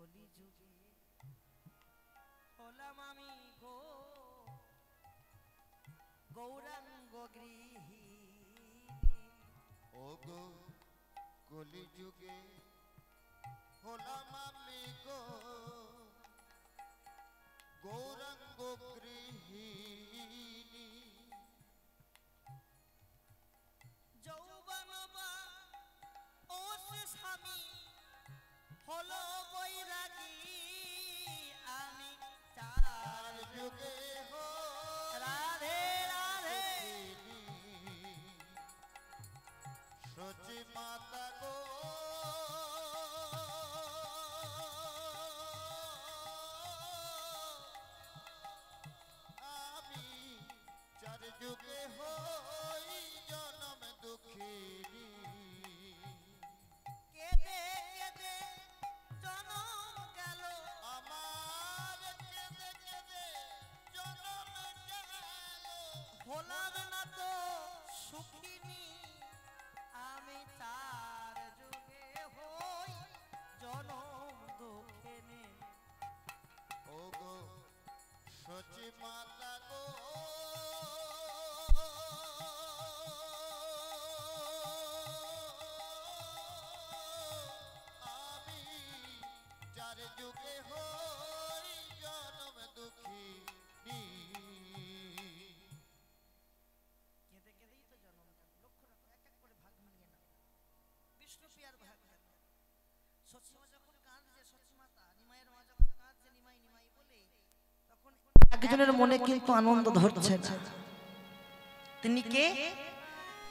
কলি যুগে হলাম আমি গৌরাঙ্গ গৃহিণী। ও গো কলি যুগে হলাম আমি গৌরাঙ্গ গৃহিণী। যৌবন বা ও সে স্বামী হলো বৈরাগী, আমি চার যুগে রাধে রাধে সচি মাতা গো আমি চার যুগে হই জনম দুঃখিনী। কেঁদে কেঁদে জনম গেল আমার কেঁদে কেঁদে জনম গেল। হলাম না তো সুখিনী, আমি চার যুগে হই জনম দুঃখিনী। ও গো সচি মাতা গো আমি চার যুগে হই জনম দুঃখিনী। কেঁদে কেঁদেই তো জনম গেল। লক্ষ্য রাখো, এক এক করে ভাগ নিয়ে নাও। বিষ্ণুপ্রিয়ার ভাগ গেল। সচিমা যখন কাঁদছে, সচিমাতা নিমাইয়ের মা যখন কাঁদছে নিমাই নিমাই বলে, তখন একজনের মনে কিন্তু আনন্দ ধরছে না। তিনি কে?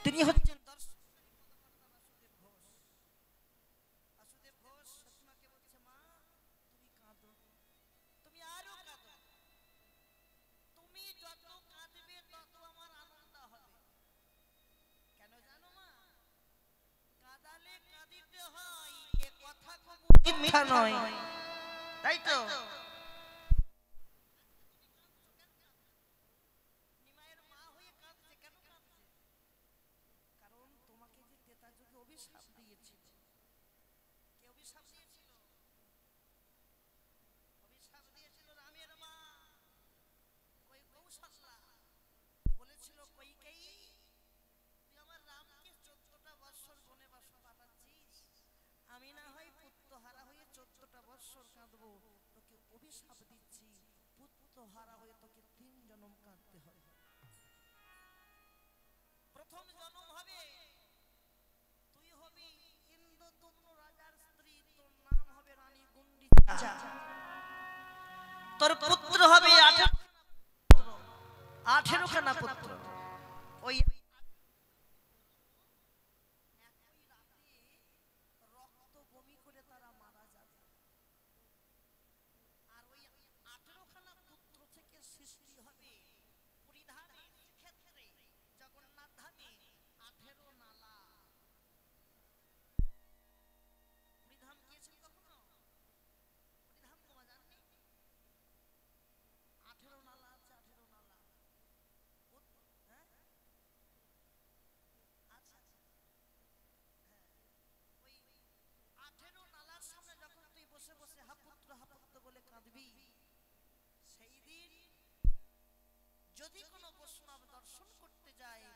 তিনি হচ্ছেন বাসুদেব ঘোষ। বাসুদেব ঘোষ সচিমাকে বলছে, মা তুমি কাঁদো, তুমি আরো কাঁদো, তুমি যত কাঁদবে তত আমার আনন্দ হবে। কেন জানো মা? কাঁদালে কাঁদিতে হয়, এ কথা কবু মিথ্যা নয়, তাই তো? নিমাইয়ের মা হয়ে কাঁদছে, কেন কাঁদছে? কারণ তোমাকে যে তেতা যুগে অভিশাপ দিয়েছিল। কে অভিশাপ দিয়েছিল? অভিশাপ দিয়েছিল রামের মা কৌশল্যা। বলেছিল, কইকেয়ী তুই আমার রামকে 14টা বৎসর বনবাসে পাঠাচ্ছিস, আমি না হয় পুত্রহারা হয়ে 14টা বৎসর কাঁদবো, তোকে অভিশাপ দিচ্ছি, পুত্রহারা হয়ে তোকে 3 জন্ম কাঁদতে হবে। প্রথম জন্ম হবে তুই হবি ইন্দ্রদম্ন রাজার স্ত্রী, তোর নাম হবে রানী গুন্ডিচা। তোর পুত্র হবে 18 খানা পুত্র। ওই একই রাতে রক্ত বমি করে তারা মারা যাবে। আর ওই 18 খানা পুত্র থেকে সৃষ্টি হবে পুরীধামে, ক্ষেত্রে জগন্নাথ ধামে 18 নালা। পুরীধাম গিয়েছেন কখনো? পুরীধাম তোমার জাননি? 18 নালা আছে, 18 নালা। হ্যাঁ আচ্ছা আচ্ছা, হ্যাঁ ওই 18 নালার সামনে যখন তুই বসে বসে হাপুত্র বলে কাঁদবি, সেই দিন যদি কোনো বৈষ্ণব দর্শন করতে যায়,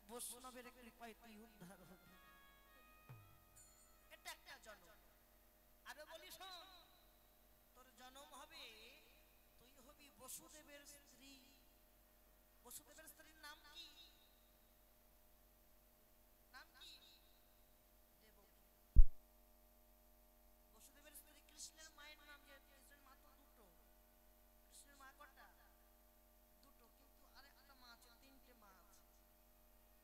বৈষ্ণবের কৃপায় তুই উদ্ধার হবি। এটা একটা জন্ম। আরো বলি শোন, তোর জন্ম হবে তুই হবি বসুদেবের স্ত্রী। বসুদেবের স্ত্রীর নাম কি? নাম কি? দেবকী। বসুদেবের স্ত্রী কৃষ্ণের মায়ের নাম, যে কৃষ্ণের মা তো দুটো। কৃষ্ণের মা কটা? দুটো, কিন্তু আরেকটা মা আছে, 3টে মা আছে।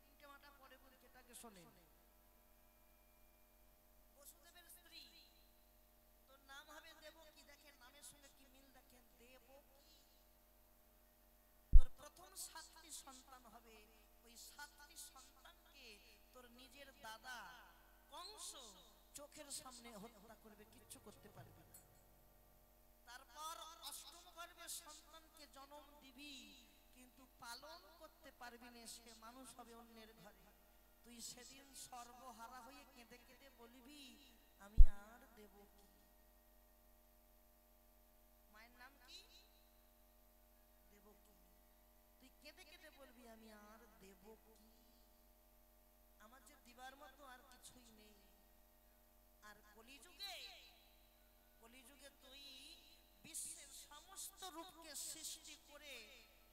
3টে মাটা পরে বলি, যেটাকে শোনেন। বসুদেবের স্ত্রী তোর নাম হবে দেবকী। দেখেন নামের সঙ্গে কি মিল, দেখেন দেবকী। তোর প্রথম 7টি সন্তান হবে। ওই 7টি সন্তানকে তোর নিজের দাদা কংস চোখের সামনে হত্যা করবে, কিচ্ছু করতে পারবে না। তারপর 8ম গর্ভে সন্তানকে জন্ম দিবি, কিন্তু পালন করতে পারবি না, সে মানুষ হবে অন্যের ঘরে। তুই সেদিন সর্বহারা হয়ে কেঁদে কেঁদে বলবি, আমি আর দেবকী কি? আমার যে দিবার মতো আর কিছুই নেই। আর কলিযুগে তুই বিশ্বের সমস্ত রূপকে সৃষ্টি করে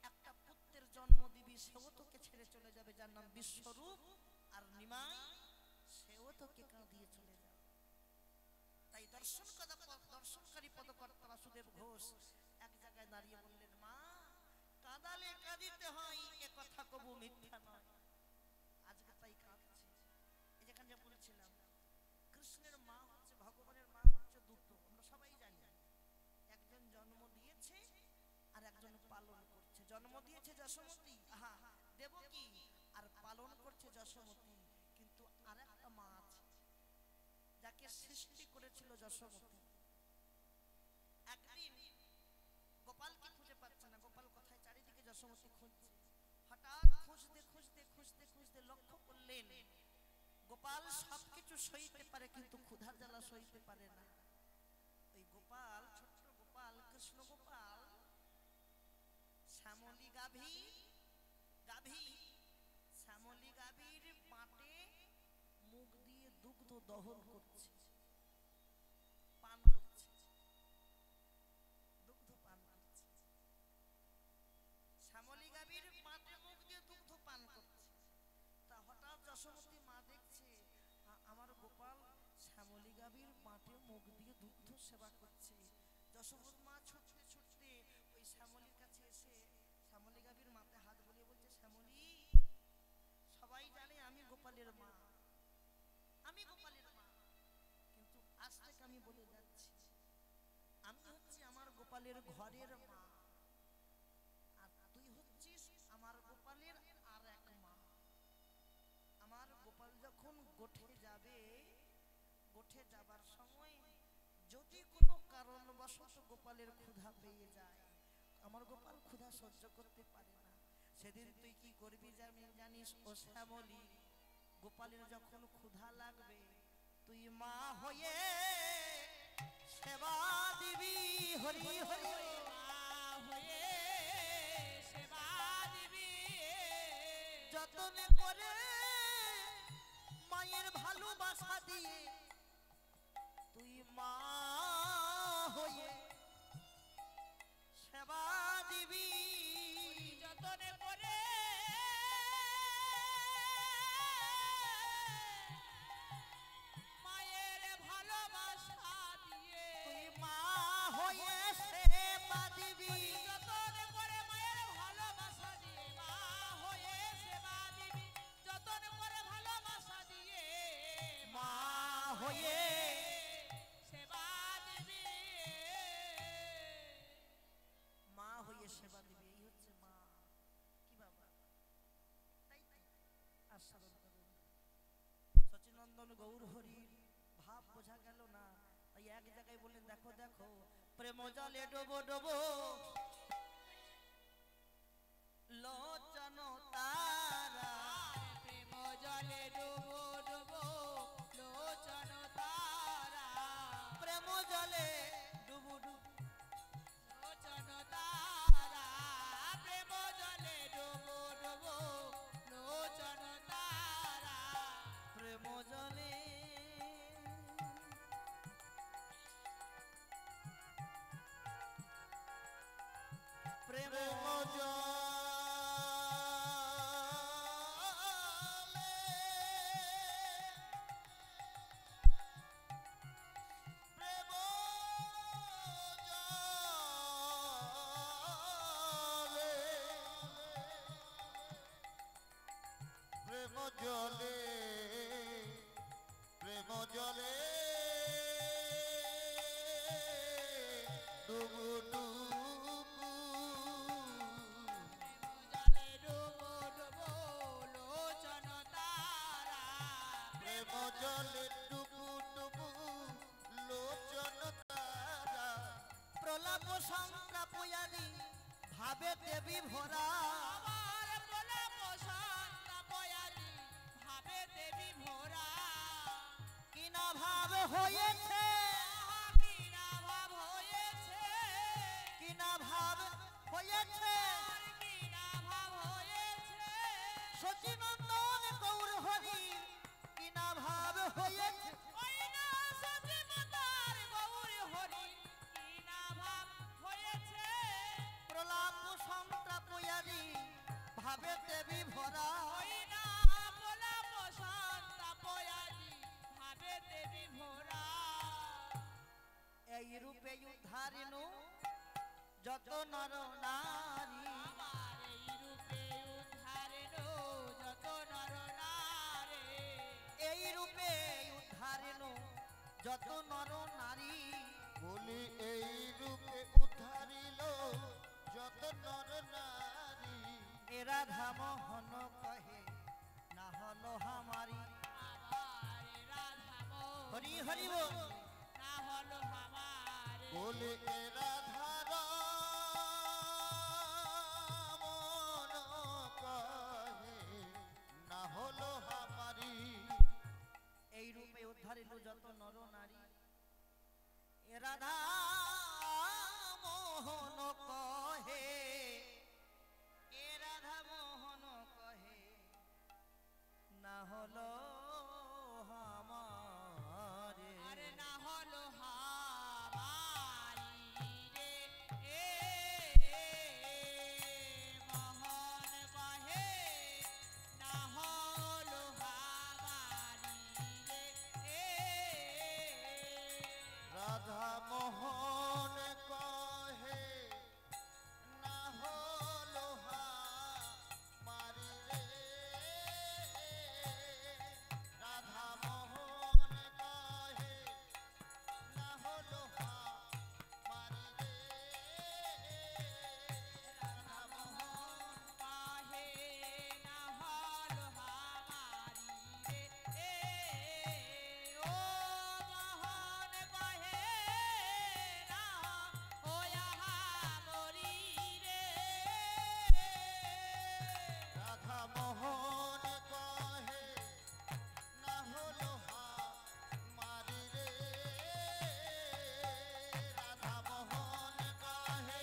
একটা পুত্রের জন্ম দিবি, সেও তোকে ছেড়ে চলে যাবে, যার নাম বিশ্বরূপ। আর নিমাই, সেও তোকে কাঁদিয়ে চলে যাবে। তাই দর্শনকারী পদকর্তা বাসুদেব ঘোষ এক জায়গায় দাঁড়িয়ে বললেন, মা কাঁদালে কাঁদিতে হয়, এ কথা কবু মিথ্যা নয়। আজকে তাই কাঁদছে। এই যেখানে যে বলেছিলাম, কৃষ্ণের মা হচ্ছে, ভগবানের মা হচ্ছে দুটো, আমরা সবাই জানি। একজন জন্ম দিয়েছে আর একজন পালন করছে। জন্ম দিয়েছে যশোমতী, আহা দেবকী, আর পালন করছে যশোমতী। কিন্তু আর একটা মা আছে, যাকে সৃষ্টি করেছিল যশোমতী। একদিন গোপালকে খুঁজে পাচ্ছে না, গোপাল কোথায়, চারিদিকে যশোমতী খুঁজছে। হঠাৎ খুঁজতে লক্ষ্য করলেন, গোপাল সবকিছু সইতে পারে কিন্তু ক্ষুধার জ্বালা সইতে পারে না। ওই গোপাল, ছোট্ট গোপাল, কৃষ্ণ গোপাল, শ্যামলী গাভীর পাটে মুখ দিয়ে দুগ্ধ দহন করছে, পান করছে, দুগ্ধ পান করছে। শ্যামলী গাভীর পাটে মুখ দিয়ে দুগ্ধ পান করছে। তা হঠাৎ যশোমতী মা দেখছে, আমার গোপাল শ্যামলী গাভীর পাটে মুখ দিয়ে দুগ্ধ সেবা করছে। যশোমতী মা ছুটতে ওই শ্যামলীর কাছে এসে শ্যামলী গাভীর মাথায় হাত বুলিয়ে বলছে, শ্যামলী, সবাই জানে আমি গোপালের মা, কিন্তু আজ থেকে আমি বলে যাচ্ছি, আমি হচ্ছি আমার গোপালের ঘরের মা, আর তুই হচ্ছিস আমার গোপালের আর এক মা। আমার গোপাল যখন গোঠে যাবে, গোঠে যাবার সময় যদি কোনো কারণবশত গোপালের ক্ষুধা পেয়ে যায়, আমার গোপাল ক্ষুধা সহ্য করতে পারে না, সেদিন তুই কি করবি জানিস ও শ্যামলী? গোপালের যখন ক্ষুধা লাগবে, তুই মা হয়ে সেবা দিবি, হরি হরি, মা হয়ে সেবা দিবি, যতন করে মায়ের ভালোবাসা দিয়ে তুই মা হয়ে সেবা দিবি, যতন করে মায়ের ভালোবাসা দিয়ে তুই মা হয়ে সেবা দিবি, যতন করে মায়ের ভালোবাসা দিয়ে মা হয়ে সেবা দিবি, যতন করে ভালোবাসা দিয়ে মা হয়ে সেবা দিবি, মা হয়ে সেবা দিবি। এই হচ্ছে মা। কি বাবা, তাই আস্বাদন করুন। সচিনন্দন গৌর হরির ভাব বোঝা গেল না, তাই এক জায়গায় বললেন, দেখো দেখো প্রেম জলে ডোবো ডোবো লোচন তারা, প্রেম জলে ডোবো ডোবো লোচন তারা, প্রেম জলে ডুবু ডুবু লোচন তারা, প্রেম জলে ডোবো ডোবো লোচন তারা, প্রেম জলে প্রেম জলে প্রেম জলে ডুবু ডুবু, জলে ডুবো ডুবো লোচন তারা, প্রেম জলে ডুবু ডুবু লোচন তারা, প্রলাপ সংলাপ আদি ভাবে দেবী ভরা, আমার প্রলাপ সংলাপ আদি ভাবে দেবী ভরা, কিনা ভাব হয়েছে, কিনা ভাব হয়েছে, কিনা ভাব হয়েছে, কিনা ভাব হয়েছে, সচিব উদ্ধারিনু যত নর নারী আমার এই রূপে উদ্ধারিনু যত নর নারী এই রূপে উদ্ধারিনু যত নর নারী বলি এই রূপে উদ্ধারিল যত নর নারী এ রাধা মোহন কহে না হলো হামারি আমার রাধা হরি হরি বল না হলো আমার বলি এ রাধার মন কহে না হলো হামারি এই রূপে উদ্ধারিল যত নর নারী এ রাধা মোহন কহে এ রাধা মোহন কহে না হলো হামারে আরে না হলো হামারি রে এ মোহন কহে না হলো হামারি রে এ রাধা মোহন কহে না হলো হামারি রে রাধা মোহন কহে না হলো হামারি রে রাধা মোহন কাহে না হলো হামারি রে ও মোহন কাহে না হোয়া হামরি রে রাধা মোহন কহে না হলো হামারি রে রাধা মোহন কহে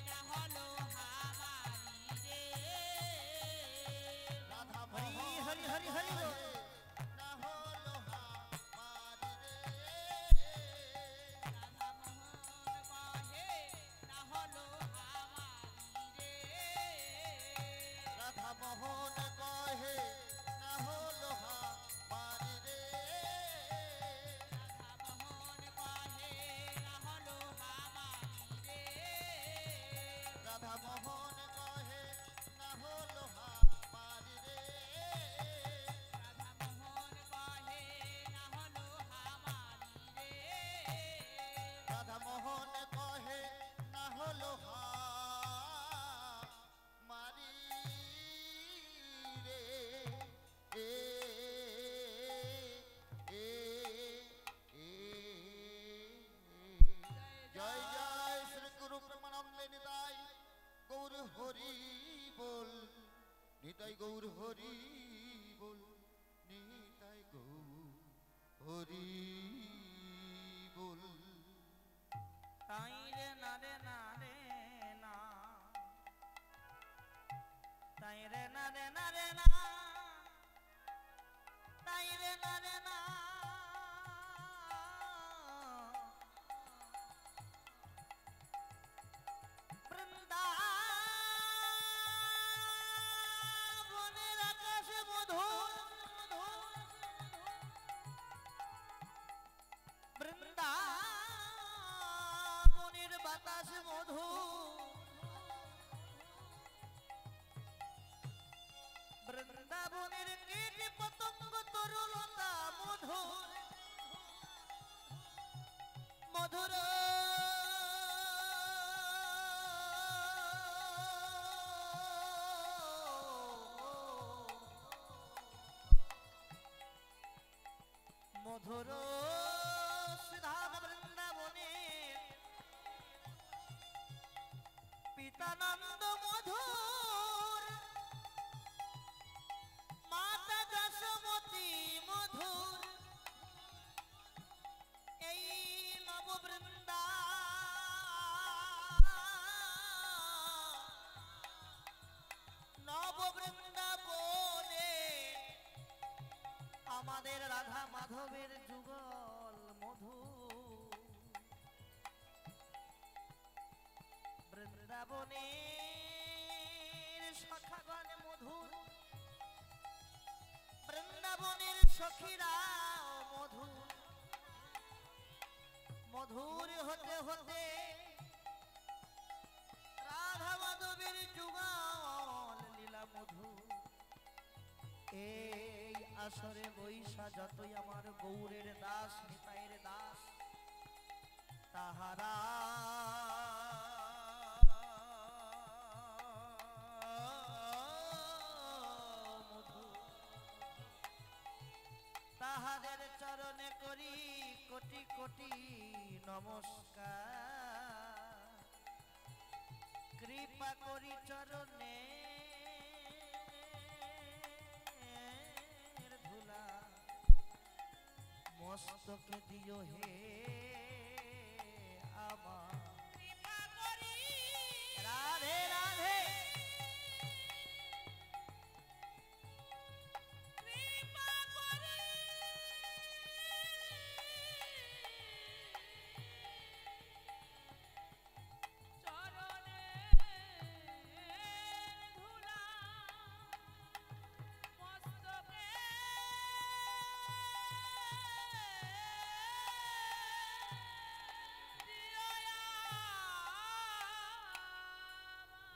না হলো হামারি রে রাধা হরি মোহন হরি হরি হরি বল না হলো হামারি রে রাধা মোহন কাহে না হলো হামারি রে রাধা মোহন কহে না হলো হামারি রে রাধা মোহন কাহে না হলো হামারি রে রাধা মোহন কহে না হলো হামারি রে রাধা মোহন কাহে না হলো হামারি রে রাধা মোহন কহে না হলো হামারি রে এ এ এ জয় জয় শ্রী গুরু প্রেমানন্দে নিতাই গৌর হরি বল নিতাই গৌর হরি বল নিতাই গৌর হরি বল তাই রে না রে না রে না তাই রে না রে না রে না তাই রে না রে না বৃন্দাবনের আকাশে মধুর বৃন্দাবনের বাতাসে মধুর বৃন্দাবনের কীট পতঙ্গ তরুলতা মধুর মধুর মধুর শ্রীধাম বৃন্দাবনের পিতানন্দ মধুর মাতা যশোমতী মধুর এই নব বৃন্দা নব বৃন্দাবনে আমাদের রাধা মাধবের যুগল মধু বৃন্দাবনের সখাগণ মধুর বৃন্দাবনের সখীরা মধুর মধুর হতে হতে রাধা মাধবীর যুগল লীলা মধু এই আসরে বৈশা যতই আমার গৌরের দাস নিতাইয়ের দাস তাহারা মধু তাহাদের চরণে করি কোটি কোটি নমস্কার কৃপা করি চরণে ধুলা মস্তকে দিও হে আমার কৃপা করি রাধে রাধে কৃপা করি চরণে ধুলা মস্তকে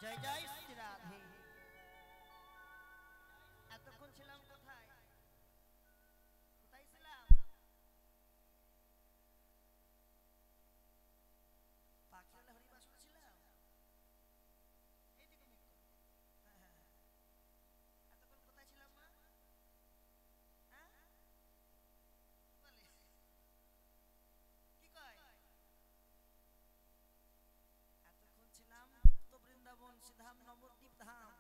জয় জয় শ্রী রাধে। এতক্ষণ ছিলাম কোথায় কোথায় ছিলাম পাখিয়ালা হরিবাসন ছিলাম এইদিকে মুখ করো। হ্যাঁ, এতক্ষণ কোথায় ছিলাম মা হ্যাঁ বলে কি কয় এতক্ষণ ছিলাম তো বৃন্দাবন সিধাম নবদ্বীপ ধাম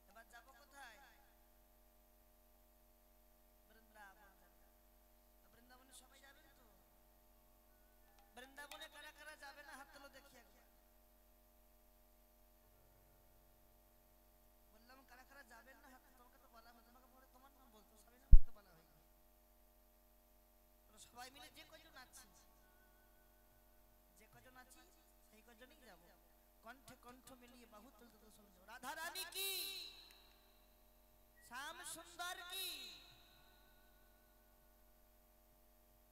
এবার যাব কোথায় বৃন্দাবন বৃন্দাবনে সবাই যাবেন তো বৃন্দাবনে কারা কারা যাবে না হাত তোলো দেখি একবার বললাম কারা কারা যাবেন না হাত তোমাকে তো বলা হয় তোমাকে পরে তোমার নাম বলতো সবাই নাম তো বলা হয়নি সবাই মিলে যে কজন আছি যে কজন আছি সেই কজনই যাব কণ্ঠে কণ্ঠ মিলিয়ে বাহু তুলতে তো শুনছো রাধা রানী কি শ্যাম সুন্দর কি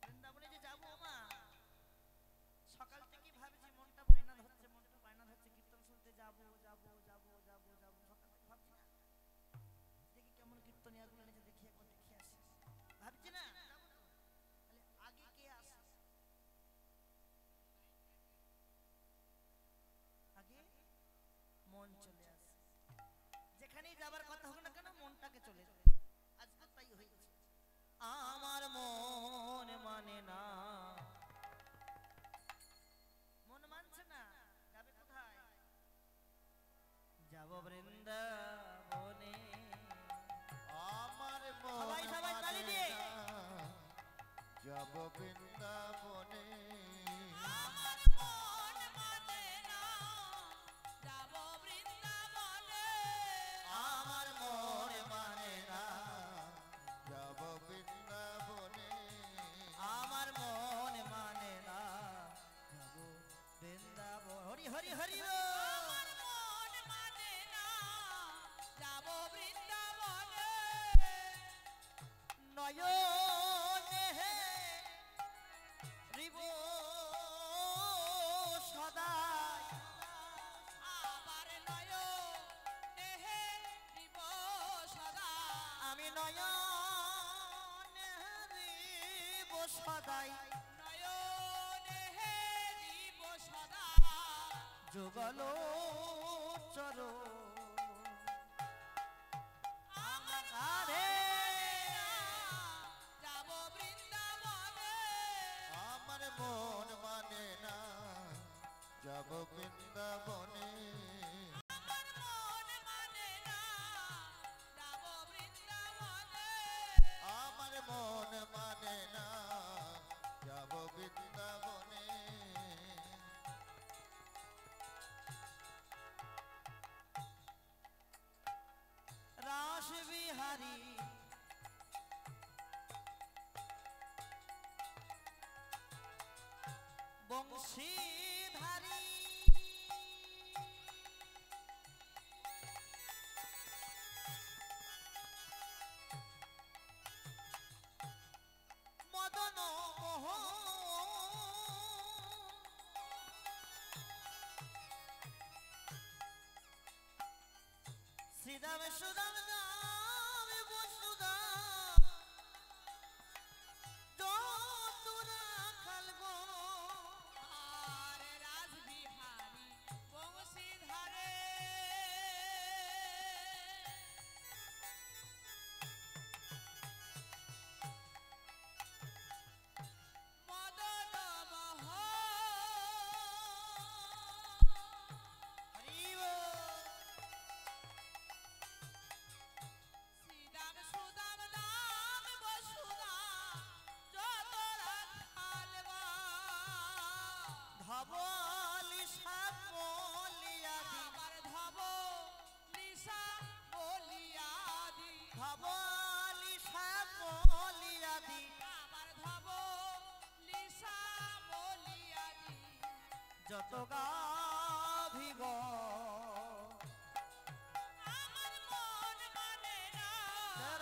বৃন্দাবনে যে যাবো মা সকাল থেকে ভাবছি মনটা বায়না ধরছে কীর্তন শুনতে যাবো সকাল থেকে ভাবছি না দেখি কেমন কীর্তনিয়াগুলো এনেছে দেখি একবার দেখে আসি ভাবছি না যাবো তো তাহলে আগে কে আসে আগে মন চলে আসে যেখানেই যাবার কথা হোক না কেন মনটাকে চলে যায় আজকে তাই হয়েছে আমার মন মানে না মন মানছে না যাবে কোথায় যাব বৃন্দাবনে আমার সবাই সবাই তালি দিয়ে যাব বৃন্দাবনে আমার মন মানে না যাব বৃন্দাবনে আমার মন মানে না যাব বৃন্দাবনে আমার মন মানে না যাব বৃন্দাবন হরি হরি হরি আমার মন মানে না যাব বৃন্দাবনে নয়নে রিব সদাই আবার নয়নে দিব সদা আমি নয়নে রিব সদাই নয়নে দিব সদা যুগল চর আমার রাধে যাব বৃন্দাবনে আমার মন মানে না যাব বৃন্দাবনে আমার মন মানে না যাব বৃন্দাবনে আমার মন মানে না যাব বৃন্দাবনে রাস বিহারী বংশীধারী মদন মোহন শ্রীরাম সুদাম দাম বসুদা যতুরা খালগো আর রাসবিহারী বংশীধারে মদন মোহন শ্রীদাম সুদাম দাম বসুদা যতরা খালবা ধবলি সাপলিয়াদি আমার ধব নিশা বলিয়াদি ধবলি সাপলিয়াদি আমার ধব নিশা বলিয়াদি যত গাভিগ আমার মন মানে না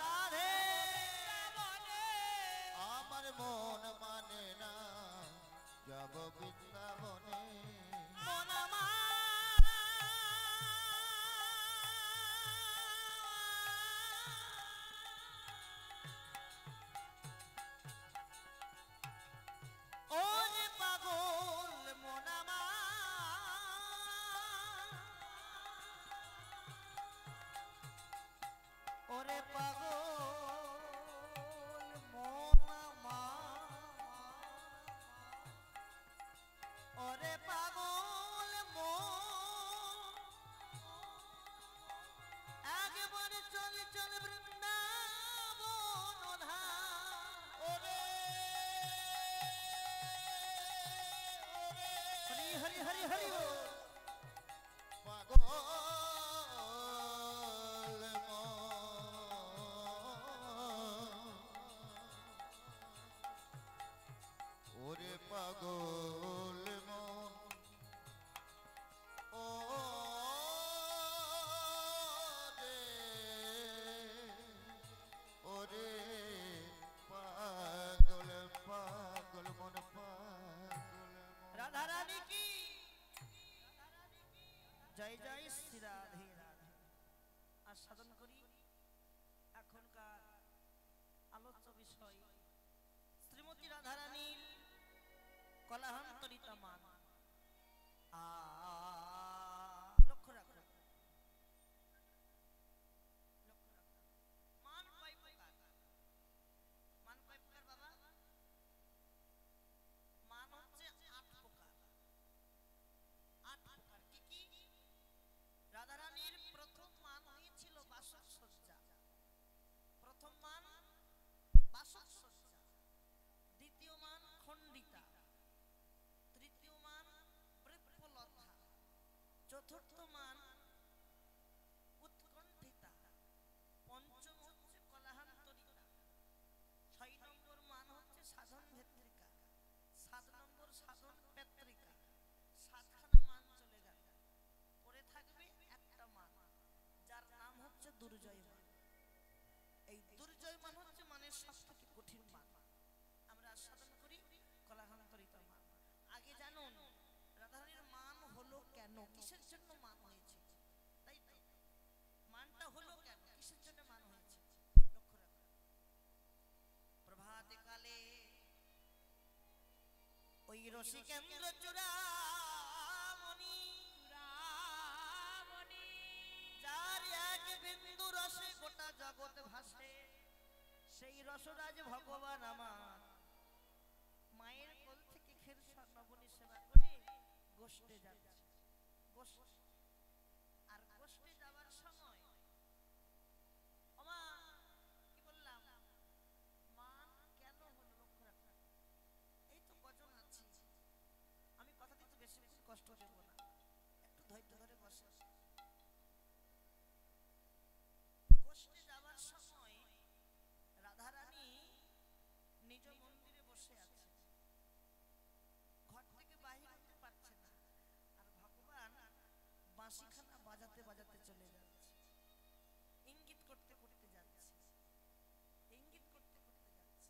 রাধে বৃন্দাবনে আমার মন মানে না যাব বৃন্দাবনে মনামা ওরে পাগল মনামা ওরে পাগল মনামা ওরে পাগল একবারে চল চল বৃন্দাবন ধাম ওরে হরি হরি হরি হরি বল। পাগল ওরে পাগল মন ও রে ওরে পাগল পাগল মন পাগল মন রাধা রানী কি জয় জয় শ্রী রাধে রাধে আর সাধন করি এখনকার আলোচ্য বিষয় শ্রীমতী রাধা রানীর কলাহান্তরিতা মান লক্ষ্য রাখো মান কয় প্রকার মান কয় প্রকার বাবা মান হচ্ছে 8 প্রকার 8 প্রকার কি কি রাধারানীর প্রথম মান হয়েছিল বাসক সজ্জা প্রথম মান বাসক সজ্জা দ্বিতীয় মান খণ্ডিতা তৃতীয় মান বৃক্ষলতা চতুর্থ মান উৎকণ্ঠিতা পঞ্চম হচ্ছে কলাহান্তরিতা 6 নম্বর মান হচ্ছে সাধন ভেত্রিকা 7 নম্বর সাধন পেত্রিকা 7খানা মান চলে গেল পরে থাকবে একটা মান যার নাম হচ্ছে দুর্জয় মান এই দুর্জয় মান হচ্ছে মানের সবথেকে কঠিন মান আমরা সাধন করি কলাহান্তরিতা মান আগে জানুন রাধারানীর মান হলো কেন কিসের জন্য মান হয়েছে তাই তো মানটা হলো কেন কিসের জন্য মান হয়েছে লক্ষ্য রাখুন প্রভাতে কালে ওই রসিকেন্দ্র চূড়ামণি চূড়ামণি যার এক বিন্দু রসে গোটা জগৎ ভাসে সেই রসরাজ ভগবান আমার মায়ের কোল থেকে ক্ষীর স্বর্ণবনী সেবা করে গোষ্ঠে যাচ্ছে আর গোষ্ঠে যাওয়ার সময় ওমা কি বললাম মান কেন হলো লক্ষ্য রাখা এই তো কজন আছি আমি কথা দিতে বেশি কষ্ট দেব না একটু ধৈর্য ধরে বসে গোষ্ঠে যাওয়ার সময় রাধারানী নিজ মন্দিরে বসে আছে ঘর থেকে বাহির হতে পারছে না আর ভগবান বাঁশিখানা বাজাতে বাজাতে চলে যাচ্ছে ইঙ্গিত করতে করতে যাচ্ছে ইঙ্গিত করতে করতে যাচ্ছে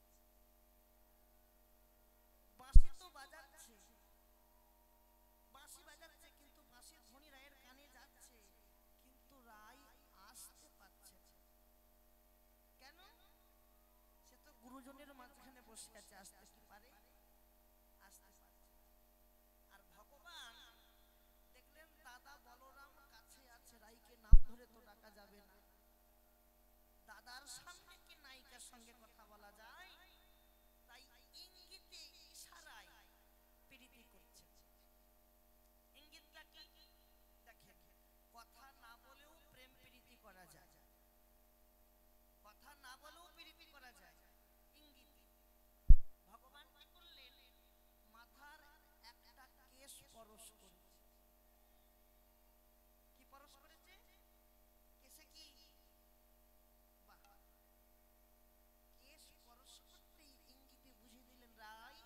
বাঁশি তো বাজাচ্ছে বাঁশি বাজাচ্ছে কিন্তু বাঁশির ধ্বনি রায়ের কানে যাচ্ছে কিন্তু রায় আসতে গুরুজনের মাঝখানে বসে আছে, আসতে কি পারে? আসতে পারে। আর ভগবান দেখলেন দাদা বলরাম কাছে আছে, রাইকে নাম ধরে তো ডাকা যাবে না, দাদার সামনে কি নায়িকার সঙ্গে কথা বলা যায়? তাই ইঙ্গিতে ইশারায় প্রীতি করছে। ইঙ্গিতটা কি? দেখেন, কথা না বলেও প্রেম প্রীতি করা যায়, কথা না বলেও প্রীতি করা যায় ইঙ্গিতে। ভগবান কি করলেন? মাথার একটা কেশ পরশ করেছে। কি পরশ করেছে? কেশে কি? বাহ! কেশ পরশ করতেই ইঙ্গিতে বুঝিয়ে দিলেন, রাই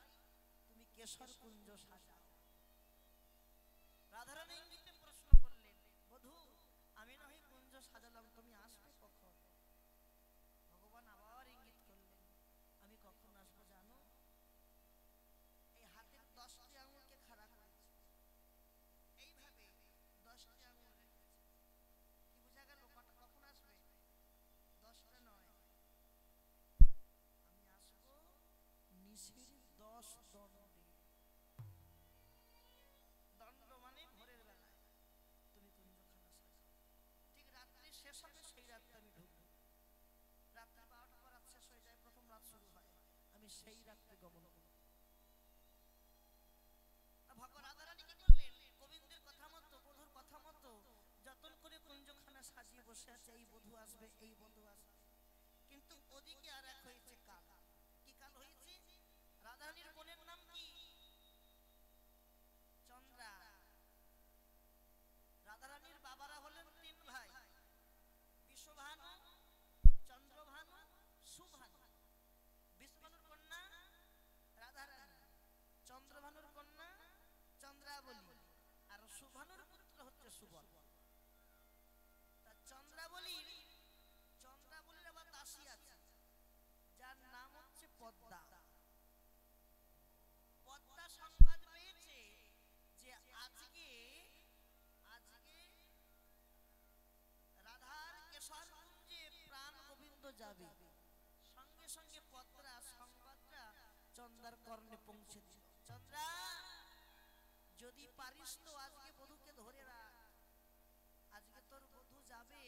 তুমি কেশর কুঞ্জ সাজাও। রাধারানী ইঙ্গিতে প্রশ্ন করলেন, বধূ আমি নয় কুঞ্জ সাজালাম, তুমি আসবে কখন? ভগবান আবার ইঙ্গিত করলেন, আমি কখন আসবো জানো? এই হাতের 10টি আঙুলকে খাড়া করেছে, এইভাবে 10টি আঙুল রেখেছে। কি বোঝা গেল কখন আসবে? 10টা নয়, আমি আসবো নিশির 10 দণ্ডে। দণ্ড মানে ভোরের বেলায় তুমি কুঞ্জখানা সাজাও। ঠিক রাত্রি শেষ হবে সেই রাত্রে আমি ঢুকবো। রাত্রি 12টার পর রাত শেষ হয়ে যায়, প্রথম রাত শুরু হয়, আমি সেই রাত্রে গমন করব। রাধারানী কি করলেন? গোবিন্দের কথা মতো, বধূর কথা মতো যতন করে কুঞ্জখানা সাজিয়ে বসে আছে, এই বধূ আসবে, এই বধূ আসবে। কিন্তু ওদিকে আর এক হয়েছে কাল। কি কাল হয়েছে? রাধারানীর বোনের নাম কি? চন্দ্রা। রাধারানীর বাবারা হলেন 3 ভাই, বিশ্বভানু, চন্দ্রভানু, সুভানু। বিশ্বভানুর কন্যা রাধারানী, চন্দ্রভানুর কন্যা চন্দ্রাবলী, আর সুভানুর পুত্র হচ্ছে সুবল। তা চন্দ্রাবলীর আবার দাসী আছে, যার নাম হচ্ছে পদ্মা। পদ্মা সংবাদ পেয়েছে যে আজকে রাধার কেশর কুঞ্জে প্রাণ গোবিন্দ যাবে। সঙ্গে সঙ্গে পদ্মা সংবাদটা চন্দ্রার কর্ণে পৌঁছে দিল। চন্দ্রা, যদি পারিস তো আজকে বধূকে ধরে রাখ, আজকে তোর বধূ যাবে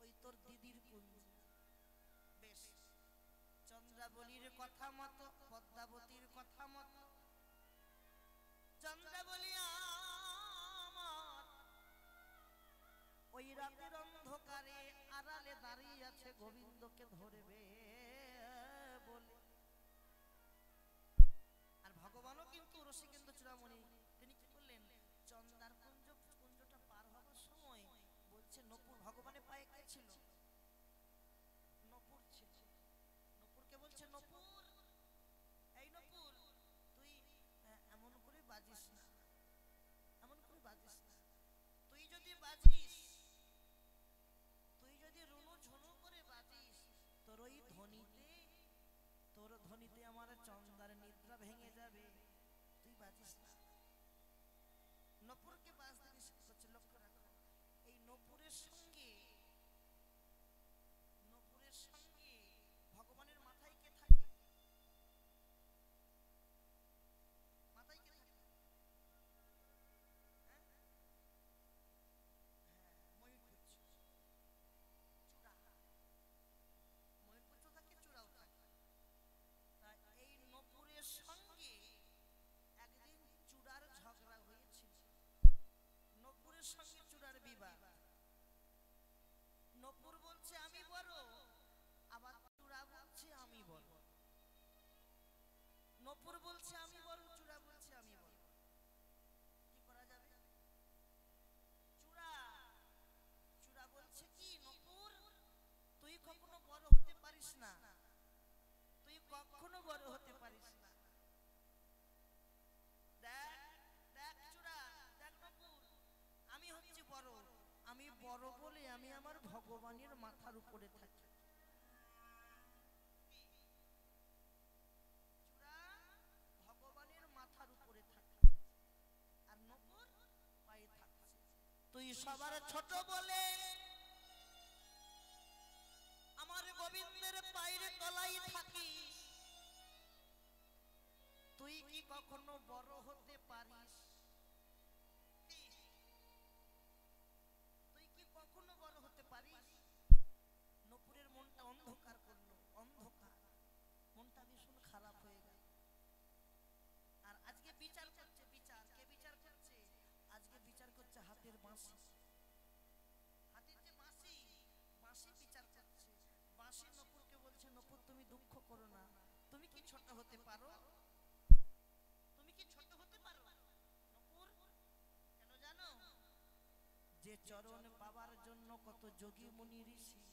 ওই তোর দিদির কুঞ্জে। বেশ, চন্দ্রাবলীর কথা মতো, পদ্মাবতীর কথা মতো চন্দ্রাবলী আমার ওই রাতের অন্ধকারে আড়ালে দাঁড়িয়ে আছে গোবিন্দকে ধরবে বলে। আর ভগবানও কিন্তু রসিকেন্দ্র চূড়ামণি তিনি কি করলেন? চন্দ্রার কুঞ্জটা পার হবার সময় বলছে নপুর, ভগবানের পায়ে কে ছিল? নপুর ছিল। নপুরকে বলছে, নপুর, এই নপুর তুই এমন করে বাজিস না, এমন করে বাজিস না। তুই যদি বাজিস, তুই যদি রুনু ঝুনু করে বাজিস, তোর ওই ধ্বনিতে আমার চন্দ্রার নিদ্রা ভেঙে যাবে, তুই বাজিস না। নপুরকে বাজতে নিষেধ করছে। লক্ষ্য রাখো, এই নপুরের সঙ্গে ভগবানের মাথায় কে থাকে? মাথায় কে থাকে? হ্যাঁ, ময়ূরপুচ্ছ, চূড়া। ময়ূরপুচ্ছ থাকে, চূড়াও থাকে। তাই এই নপুরের সঙ্গে একদিন চূড়ার ঝগড়া হয়েছিল। নপুরের সঙ্গে চূড়ার বিবাদ। নপুর বলছে আমি বড়, আবার চূড়া বলছে আমি বড়। নপুর বলছে আমি বড়, চূড়া বলছে আমি বড়। কি করা যাবে? চূড়া বলছে কি, নপুর তুই কখনো বড় হতে পারিস না, তুই কখনো বড় হতে পারিস না। দেখ চূড়া, দেখ নপুর, আমি হচ্ছি বড়, আমি বড় বলে আমি আমার ভগবানের মাথার উপরে থাকি। চূড়া ভগবানের মাথার উপরে থাকে, আর নপুর পায়ে থাকছে। তুই সবার ছোট বলে আমার গোবিন্দের পায়ের তলায় থাকিস, কখনো বড় হতে পারিস? তুই কি কখনো বড় হতে পারিস? নূপুরের মনটা অন্ধকার করলো, অন্ধকার, মনটা ভীষণ খারাপ হয়ে গেল। আর আজকে বিচার করছে, বিচার কে বিচার করছে? আজকে বিচার করছে হাতের বাঁশি, হাতের যে বাঁশি, বাঁশি বিচার করছে। বাঁশি নূপুরকে বলছে, নূপুর তুমি দুঃখ করো না, তুমি কি ছোট হতে পারো? তুমি কি ছোট হতে পারো নূপুর? কেন জানো? যে চরণ পাবার জন্য কত যোগী মুনি ঋষি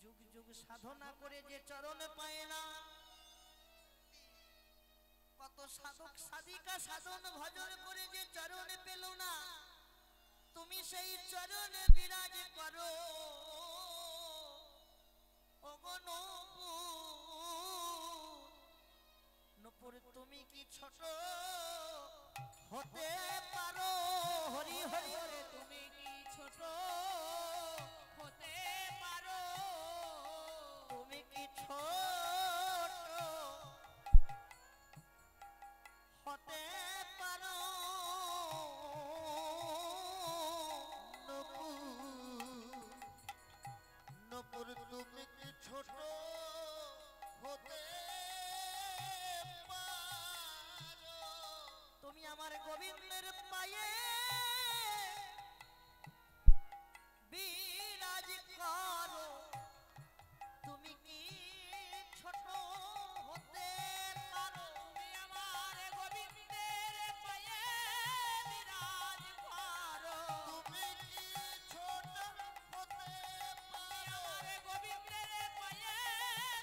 যুগ যুগ সাধনা করে যে চরণ পায় না, কত সাধক সাধিকা সাধন ভজন করে যে চরণে পেল না, তুমি সেই চরণে বিরাজ করো। ওগো নূপুর তুমি কি ছোট হতে পারো? হরি হরি ওরে তুমি কি ছোট হতে পারো? তুমি কি ছোট হতে পারো? নপুর তুমি কি ছোট হতে পারো? তুমি আমার গোবিন্দের পায়ে বিরাজ করো। তুমি কি ছোট হতে পারো? তুমি আমার গোবিন্দের পায়ে বিরাজ করো। তুমি কি ছোট হতে পারো? আমার গোবিন্দের পায়ে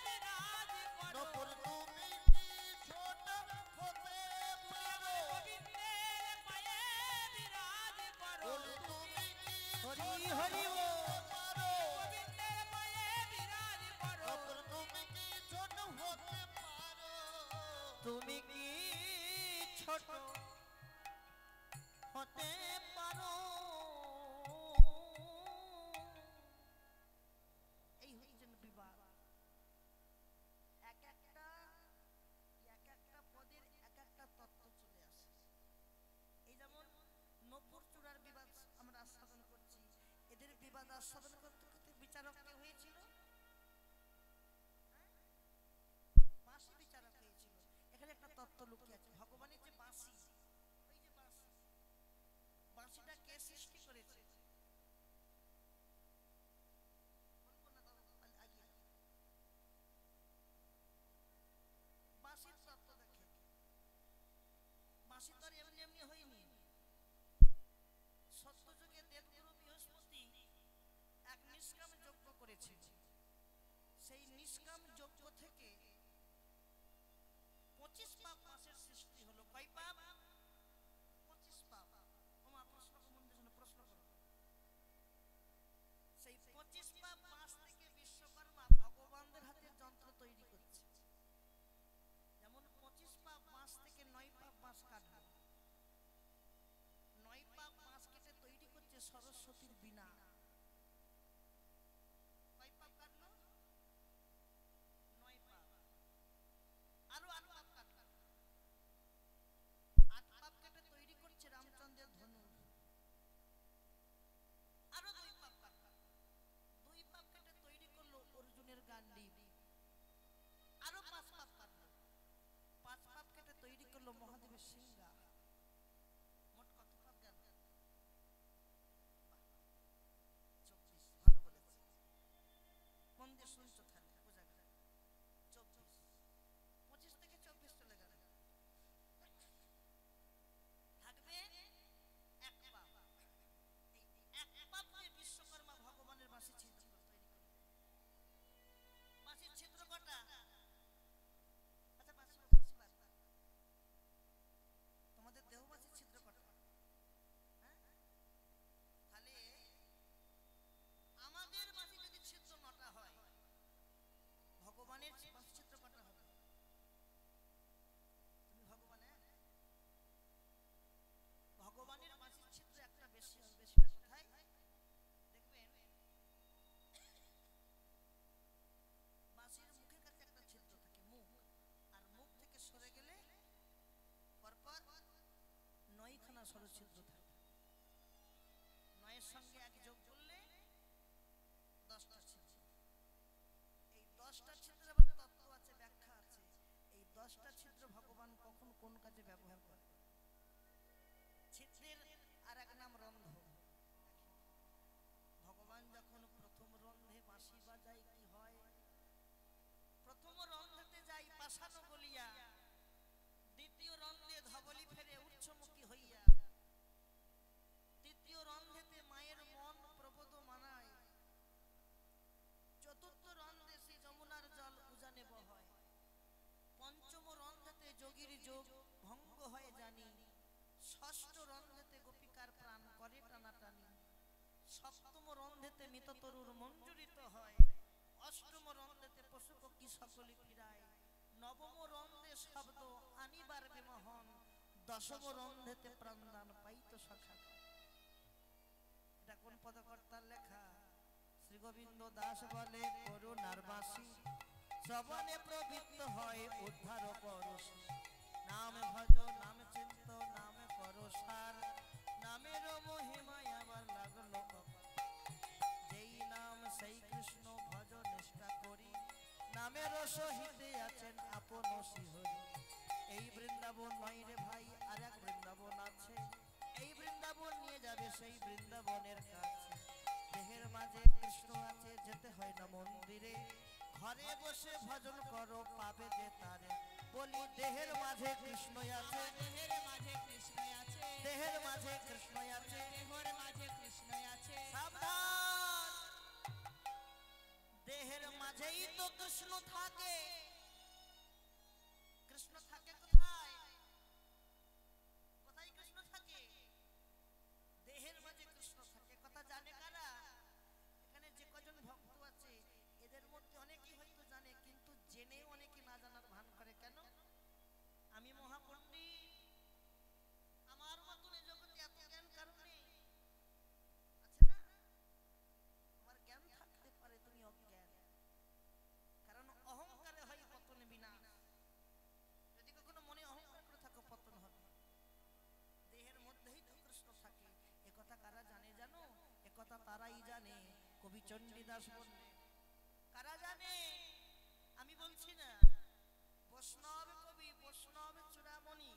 বিরাজ করো। নপুর তুমি কি ছোট হতে পারো? গোবিন্দের পায়ে বিরাজ করো। বলি তুমি কি হরি হরি ও পারো? গোবিন্দের পায়ে বিরাজ করো। নপুর তুমি কি ছোট হতে পারো? তুমি কি ছোট হতে পারো? এই হচ্ছেন বিবাদ। এক একটা পদের এক একটা তত্ত্ব চলে আসে। এই যেমন নপুর চূড়ার বিবাদ আমরা আস্বাদন করছি, এদের বিবাদ আস্বাদন করতে করতে বিচারক কে হয়েছিল? বাঁশি বিচারক হয়েছিল। এখানে একটা তত্ত্ব লুকিয়ে আছে। ভগবানের যে বাঁশি, ওই যে বাঁশি, বাঁশিটা কে সৃষ্টি করেছে? বলবো না, দাও আগে বাঁশির তত্ত্ব দেখে। বাঁশি তো আর এমনি এমনি হয়নি। সত্যযুগে দেবগুরু বৃহস্পতি এক নিষ্কাম যজ্ঞ করেছিল। সেই নিষ্কাম যজ্ঞ থেকে 25 পাপ বাঁশের সৃষ্টি হলো। কয় পাপ? 25 পাপ। ওমা প্রশ্ন মন দিয়ে প্রশ্ন করো। সেই 25 পাপ বাঁশ থেকে বিশ্বকর্মা ভগবানদের হাতে যন্ত্র তৈরি করছে। যেমন 25 পাপ বাঁশ থেকে 9 পাপ বাঁশ কাটলো, 9 পাপ বাঁশ কেটে তৈরি করছে সরস্বতীর বীণা। কয় পাপ কাটলো? 9 পাপ। আরো 8 পাপ কাটলো, 8 পাপ কেটে তৈরি করছে রামচন্দ্রের ধনু। আরো 2 পাপ কাটলো, 2 পাপ কেটে তৈরি করলো অর্জুনের গান্ডীব। আরো 5 পাপ কাটলো, 5 পাপ কেটে তৈরি করলো মহাদেবের সিংহা। মোট কত পাপ গেল? স্বরছিদ্র থাকে। 9 এর সঙ্গে 1 যোগ করলে 10টা ছিদ্র। এই 10টা ছিদ্রের আবার তত্ত্ব আছে, ব্যাখ্যা আছে। এই 10টা ছিদ্র ভগবান কখন কোন কাজে ব্যবহার করে? ছিদ্রের আর এক নাম রন্ধ্র। ভগবান যখন প্রথম রন্ধ্রে বাঁশি বাজায় কি হয়? প্রথম রন্ধ্রেতে যাই পাশানো গলিয়া, দ্বিতীয় রন্ধ্রে ধবলি ফেরে উচ্চমুখী হইয়া, তৃতীয় রন্ধ্রেতে মায়ের মন প্রবোধ মানায়, চতুর্থ রন্ধ্রে শ্রী যমুনার জল উজানে বহায়, পঞ্চম রন্ধ্রেতে যোগীর যোগ ভঙ্গ হয় জানি, ষষ্ঠ রন্ধ্রেতে গোপিকার প্রাণ করে টানাটানি, সপ্তম রন্ধ্রেতে মৃত তরুর মঞ্জুরিত হয়, অষ্টম রন্ধ্রেতে পশু পক্ষী সকলে ফিরায়, নবম রন্ধ্রে শব্দ আনিবার বিমোহন, দশম রন্ধ্রেতে প্রাণদান পাইত সখা। এটা কোন পদকর্তার লেখা? শ্রী গোবিন্দ দাস বলে করুণার বাসী শ্রবণে প্রবৃত্ত হয় উদ্ধার পরশী, নাম ভজ নাম চিন্ত নামে পরশার, নামের মহিমায় আবার লাগলো যেই নাম সেই কৃষ্ণ ভজ নিষ্ঠা করি, নামের সহিতে আছেন আপন শ্রীহরি। এই বৃন্দাবন নয় রে ভাই, আর এক বৃন্দাবন আছে, এই বৃন্দাবন নিয়ে যাবে সেই বৃন্দাবনের কাছে। দেহের মাঝে কৃষ্ণ আছে, যেতে হয় না মন্দিরে, ঘরে বসে ভজন করো পাবে যে তারে। বলি দেহের মাঝে কৃষ্ণ আছে, দেহের মাঝে কৃষ্ণ আছে, দেহের মাঝে কৃষ্ণ আছে, দেহের মাঝে কৃষ্ণ আছে। সাবধান, দেহের মাঝেই তো কৃষ্ণ থাকে। কৃষ্ণ থাকে কোথায়? কোথায় কৃষ্ণ থাকে? দেহের মাঝে কৃষ্ণ থাকে। কথা জানে কারা? এখানে যে কজন ভক্ত আছে এদের মধ্যে অনেকেই হয়তো জানে, কিন্তু জেনে অনেকে না জানার ভান করে। কেন? আমি মহাপণ্ডিত, আমার মতন এই জগতে এত জ্ঞান কারণে আছে না? আমার জ্ঞান থাকতে পারে, তুমি অজ্ঞান। কারণ অহংকারে হয় পতন বিনাশ। যদি কখনো মনে অহংকার করে থাকো পতন হবে। দেহের মধ্যেই তো কৃষ্ণ থাকে। একথা কারা জানে জানো? একথা তারাই জানে। কবি চণ্ডীদাস বললেন, কারা জানে? আমি বলছি না, বৈষ্ণব কবি, বৈষ্ণব চূড়ামণি,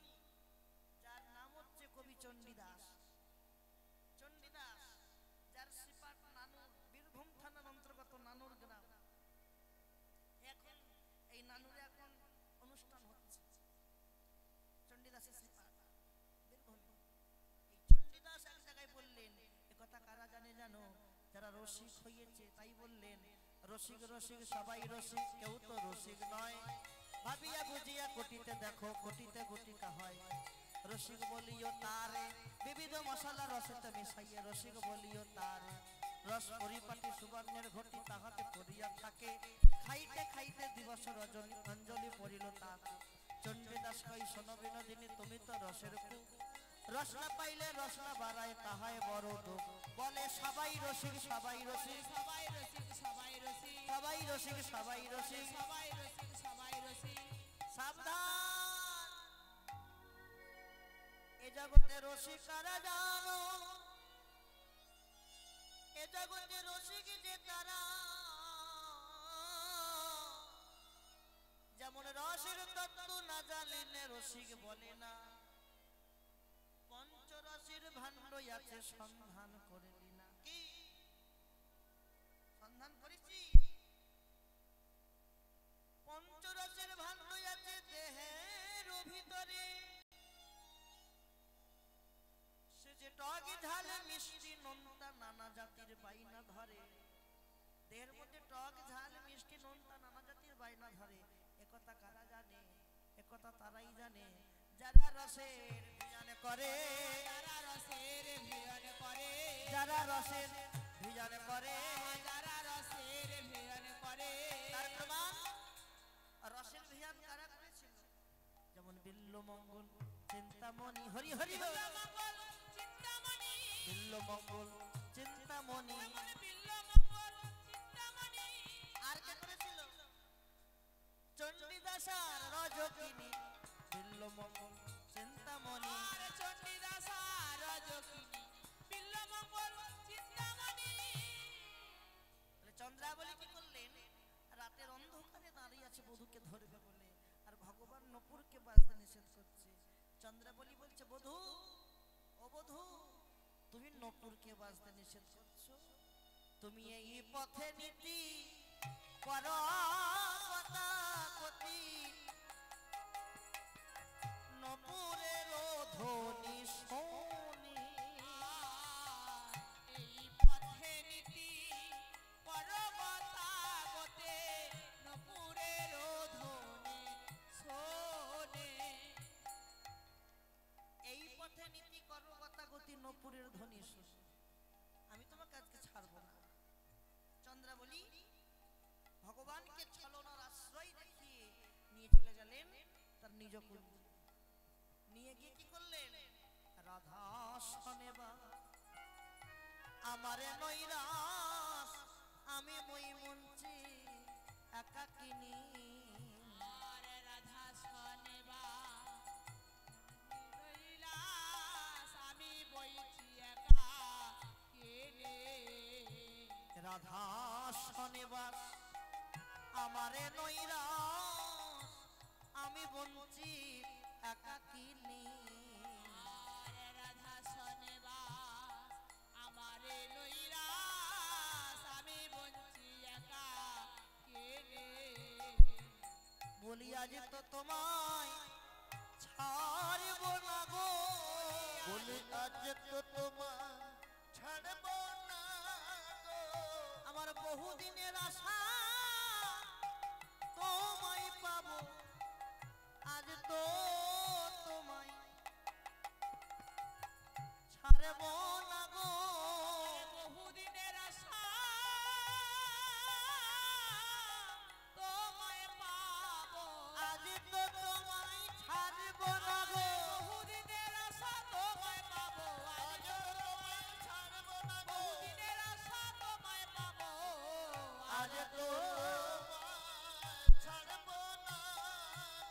যার নাম হচ্ছে কবি চণ্ডীদাস। চণ্ডীদাস, যার শ্রীপাঠ নানুর, বীরভূম থানার অন্তর্গত নানুর গ্রাম। এখন এই নানুরে এখন অনুষ্ঠান হচ্ছে চণ্ডীদাসের শ্রীপাঠ বীরভূমে। এই চণ্ডীদাস এক জায়গায় বললেন, একথা কারা জানে জানো? যারা রসিক হয়েছে তাই বললেন, রসিক রসিক সবাই রসিক, কেউ তো রসিক নয়। ভাবিয়া বুঝিয়া কোটিতে দেখো, কোটিতে গুটিকা হয়। রসিক বলিও তারে, বিবিধ মশলা রসেতে মিশাইয়ে রসিক বলিও তারে। রস পরিপাটি সুবর্ণের ঘটি তাহাতে পড়িয়া থাকে, খাইতে খাইতে দিবস রজনী অঞ্জলি পড়িল তাকে। চণ্ডীদাস কই শোনো বিনোদিনী, তুমি তো রসের কূপ, রস না পাইলে রস না বাড়ায় তাহায় বড় দুঃখ। বলে সবাই রসিক সবাই রসিক, সবাই রসিক, সবাই রসিক, সবাই রসিক সবাই রসিক। সবাই রসিক, সবাই রসিক। সাবধান, এ জগতে রসিক কারা জানো? এ জগতে রসিক যে তারা, যেমন রসের তত্ত্ব না জানিলে রসিক বলে না। পঞ্চরসের ভাণ্ড আছে সন্ধান করে দিনা। কি সন্ধান করেছি? পঞ্চরসের ভাণ্ড আছে দেহের ভিতরে, সে যে টক ঝাল মিষ্টি নোনতা নানা জাতির বাইনা ধরে। দেহের মধ্যে টক ঝাল মিষ্টি নোনতা নানা জাতির বাইনা ধরে। একথা কারা জানে? একথা তারাই জানে যারা রসের ভিজানে করে, যারা রসের ভিড়ন করে, যারা রসের ভিজানে করে। যারা রসের ভিড়ন করে। তার প্রমাণ, রসের ভিজান কারা করেছিল? যেমন বিল্লমঙ্গল চিন্তামণি, হরি হরি বল। বিল্লমঙ্গল চিন্তামণি, বিল্লমঙ্গল চিন্তামণি। বিল্লমঙ্গল চিন্তামণি। আর কে করেছিল? চণ্ডীদাস আর রজকিনী। বিল্লমঙ্গল চিন্তামণি, আর চণ্ডীদাস আর যোগিনী বিল্লমঙ্গল চিন্তামণি। তাহলে চন্দ্রাবলী কি করলেন? রাতের অন্ধকারে দাঁড়িয়ে আছে বধূকে ধরবে বলে, আর ভগবান নপুরকে বাঁচতে নিষেধ করছে। চন্দ্রাবলী বলছে, বধূ, ও বধূ, তুমি নপুরকে বাঁচতে নিষেধ করছো? তুমি এই পথে নীতি করো কথাকথি, নপুরের ধ্বনি শোনি। এই পথে নীতি পরবতাগতে নপুরের ধ্বনি শোনে। এই পথে নীতি করো গতাগতি নপুরের ধ্বনি শোনো, আমি তোমাকে আজকে ছাড়বো না। চন্দ্রাবলী ভগবানকে ছলনার আশ্রয় দেখিয়ে নিয়ে চলে গেলেন তার নিজ কুঞ্জে। নিয়ে গিয়ে কি করলেন? রাধা শোনেবা আমারে নৈরাস, আমি মই মঞ্চে একাকিনী। আর রাধা শোনেবা কৈলাস, আমি বইছি একা কেনে। রাধা শোনেবার আমারে নৈরাস, আমি বঞ্চিত একাকিনী। আর রাধা শোনেবা আমারে নৈরাস, আমি বঞ্চি একা কেনে। বলি আজ তো তোমায় ছাড়ব না গো, বলে আজ তো তোমার ছাড়ব না গো। আমার বহুদিনের আশা তোমায় পাবো, আজ তো তোমায় ছাড়ব না গো। বহুদিনের আশা তোমায় পাবো, আজ তো তোমায় ছাড়ব না গো। বহুদিনের আশা তোমায় পাবো, আজ তোমায় ছাড়ব না গো। বহুদিনের আশা তোমায় পাবো, আজ তো তোমায় ছাড়ব না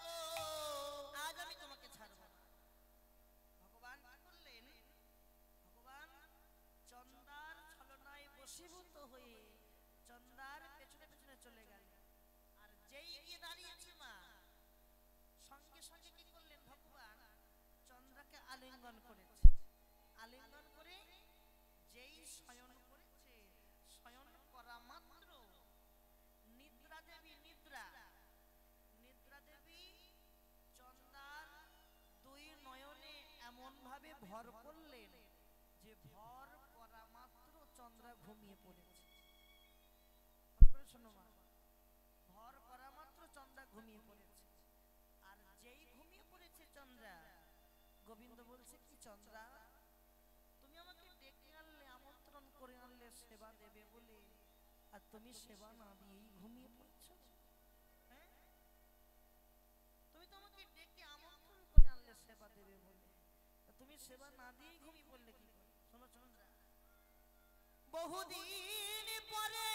গো। আজ আমি তোমাকে ছাড়ব না। ভগবান কি করলেন? ভগবান চন্দার ছলনায় বশীভূত হয়ে চন্দার পেছনে পেছনে চলে গেলেন। আর যেই গিয়ে দাঁড়িয়েছে মা, সঙ্গে সঙ্গে কি করলেন? ভগবান চন্দ্রাকে আলিঙ্গন করেছে। আলিঙ্গন করে যেই শয়ন করেছে, শয়ন করা মাত্র নিদ্রা দেবী, নিদ্রা দেবী চন্দার দুই নয়নে এমন ভাবে ভর করলেন যে ভর করা মাত্র চন্দ্রা ঘুমিয়ে পড়েছে। শোনো মা, ভর করা মাত্র চন্দ্রা ঘুমিয়ে পড়েছে। আর যেই ঘুমিয়ে পড়েছে চন্দ্রা, গোবিন্দ বলছে কি, চন্দ্রা তুমি আমাকে ডেকে আনলে, আমন্ত্রণ করে আনলে সেবা দেবে বলে, আর তুমি সেবা না দিয়েই ঘুমিয়ে পড়ছো। হ্যাঁ, তুমি তো আমাকে ডেকে আমন্ত্রণ করে আনলে সেবা দেবে বলে, তুমি সেবা না দিয়েই ঘুমিয়ে পড়লে কি করে? শোনো চন্দ্রা, বহুদিন পরে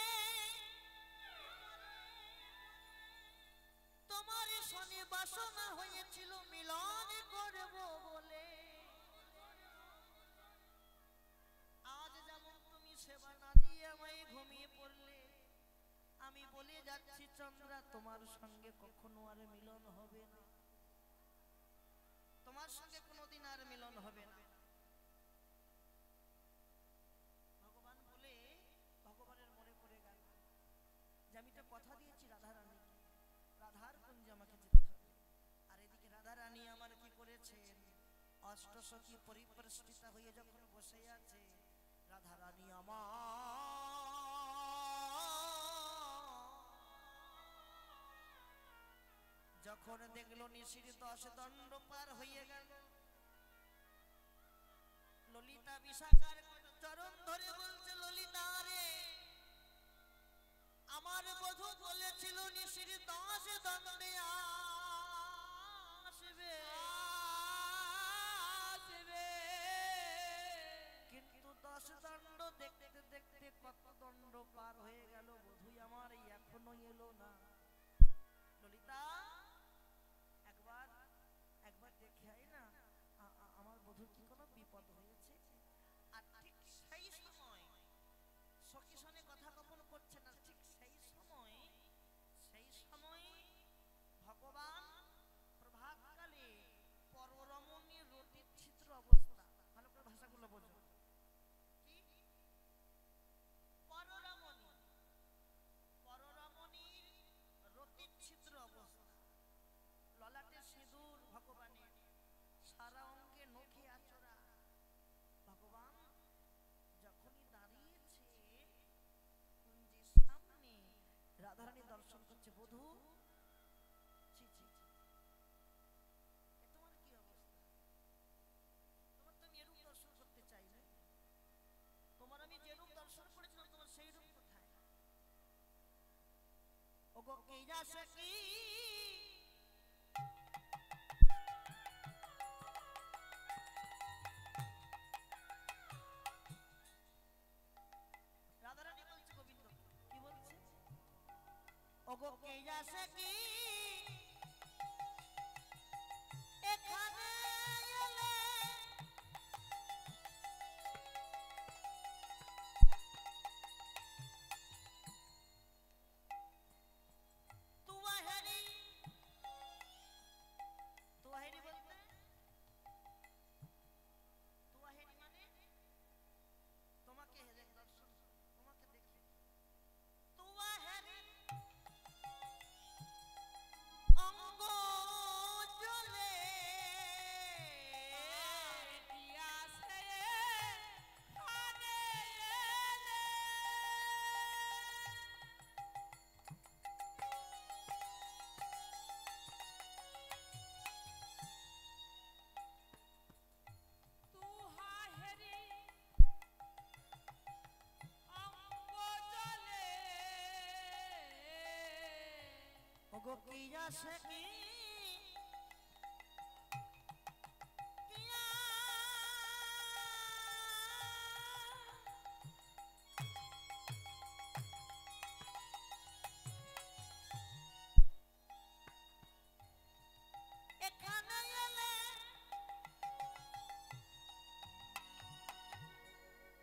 তোমার শনি বাসনা হয়েছিল মিলন করব বলে, আজ যেমন তুমি সেবা না দিয়ে আমায় ঘুমিয়ে পড়লে, আমি বলে যাচ্ছি চন্দ্রা, তোমার সঙ্গে কখনো আর মিলন হবে না, তোমার সঙ্গে কোনোদিন আর মিলন হবে না। ভগবান বলে ভগবানের মনে পড়ে গেল যে আমি তো কথা দিয়েছি রাধা রানীকে, রাধার কুঞ্জে আমাকে যেতে হবে। আর এদিকে রাধা রানী আমার কি করেছেন? অষ্টসখী পরিপ্রষ্ঠিতা হয়ে যখন বসে আছে, রাধা রানী আমার যখন দেখলো নিশির 10 দণ্ড পার হয়ে গেল, ললিতা বিশাখার চরণ ধরে বলছে, ললিতা রে, আমার বধূ বলেছিল নিশির 10 দণ্ডে আসবে, কিন্তু 10 দণ্ড দেখতে দেখতে কত দণ্ড পার হয়ে গেল, বধূ আমার এখনো এলো না। ললিতা একবার দেখে আয় না, আমার বধূর কি কোনো বিপদ হয়েছে? সখী সনে কথা গোপন করছে না, ঠিক সেই সময় ভগবান প্রভাতকালে পররমণী রতির ছিদ্র অবস্থা, ভালো করে ভাষাগুলো বোঝো, কি পররমণীর রতির ছিদ্র অবস্থা, ললাটে সিঁদুর ভগবানের, সারা অঙ্গে নখে আচরা, ভগবান যখনই দাঁড়িয়েছে কুঞ্জের সামনে রাধারানী দর্শন করছে, বধূ ছি ছি ছি, এ তোমার কি অবস্থা? তোমার তো আমি এরূপ দর্শন করতে চাইলে, তোমার আমি যেরূপ দর্শন করেছিলাম তোমার সেই রূপ কোথায়? ওগো কে যাসে কি রাধারানী বলছে গোবিন্দ, কি বলছে? ওগো কে যাসে কি এখানে এলে তুয়াহেরি, তুয়াহেরি বলতে তুয়াহেরি মানে তোমাকে হেরে দর্শন, তোমাকে দেখে তুয়াহেরি অঙ্গ জ্বলে ওগো কি যাসে কি কিয়া এখানে এলে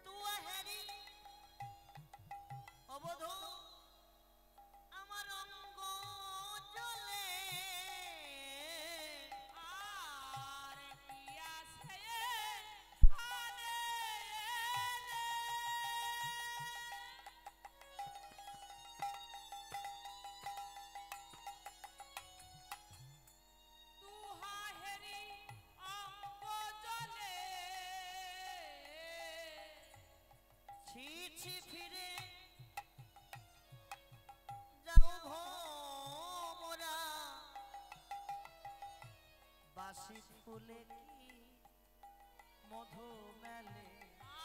তুয়াহেরি ও বধূ আমার অঙ্গ জ্বলে, আর পিয়াসে আরে তুহাহেরি অঙ্গ জ্বলে, ছি ছি ফিরে যাও ভোমরা, বাসি ফুলে কি মধু মেলে,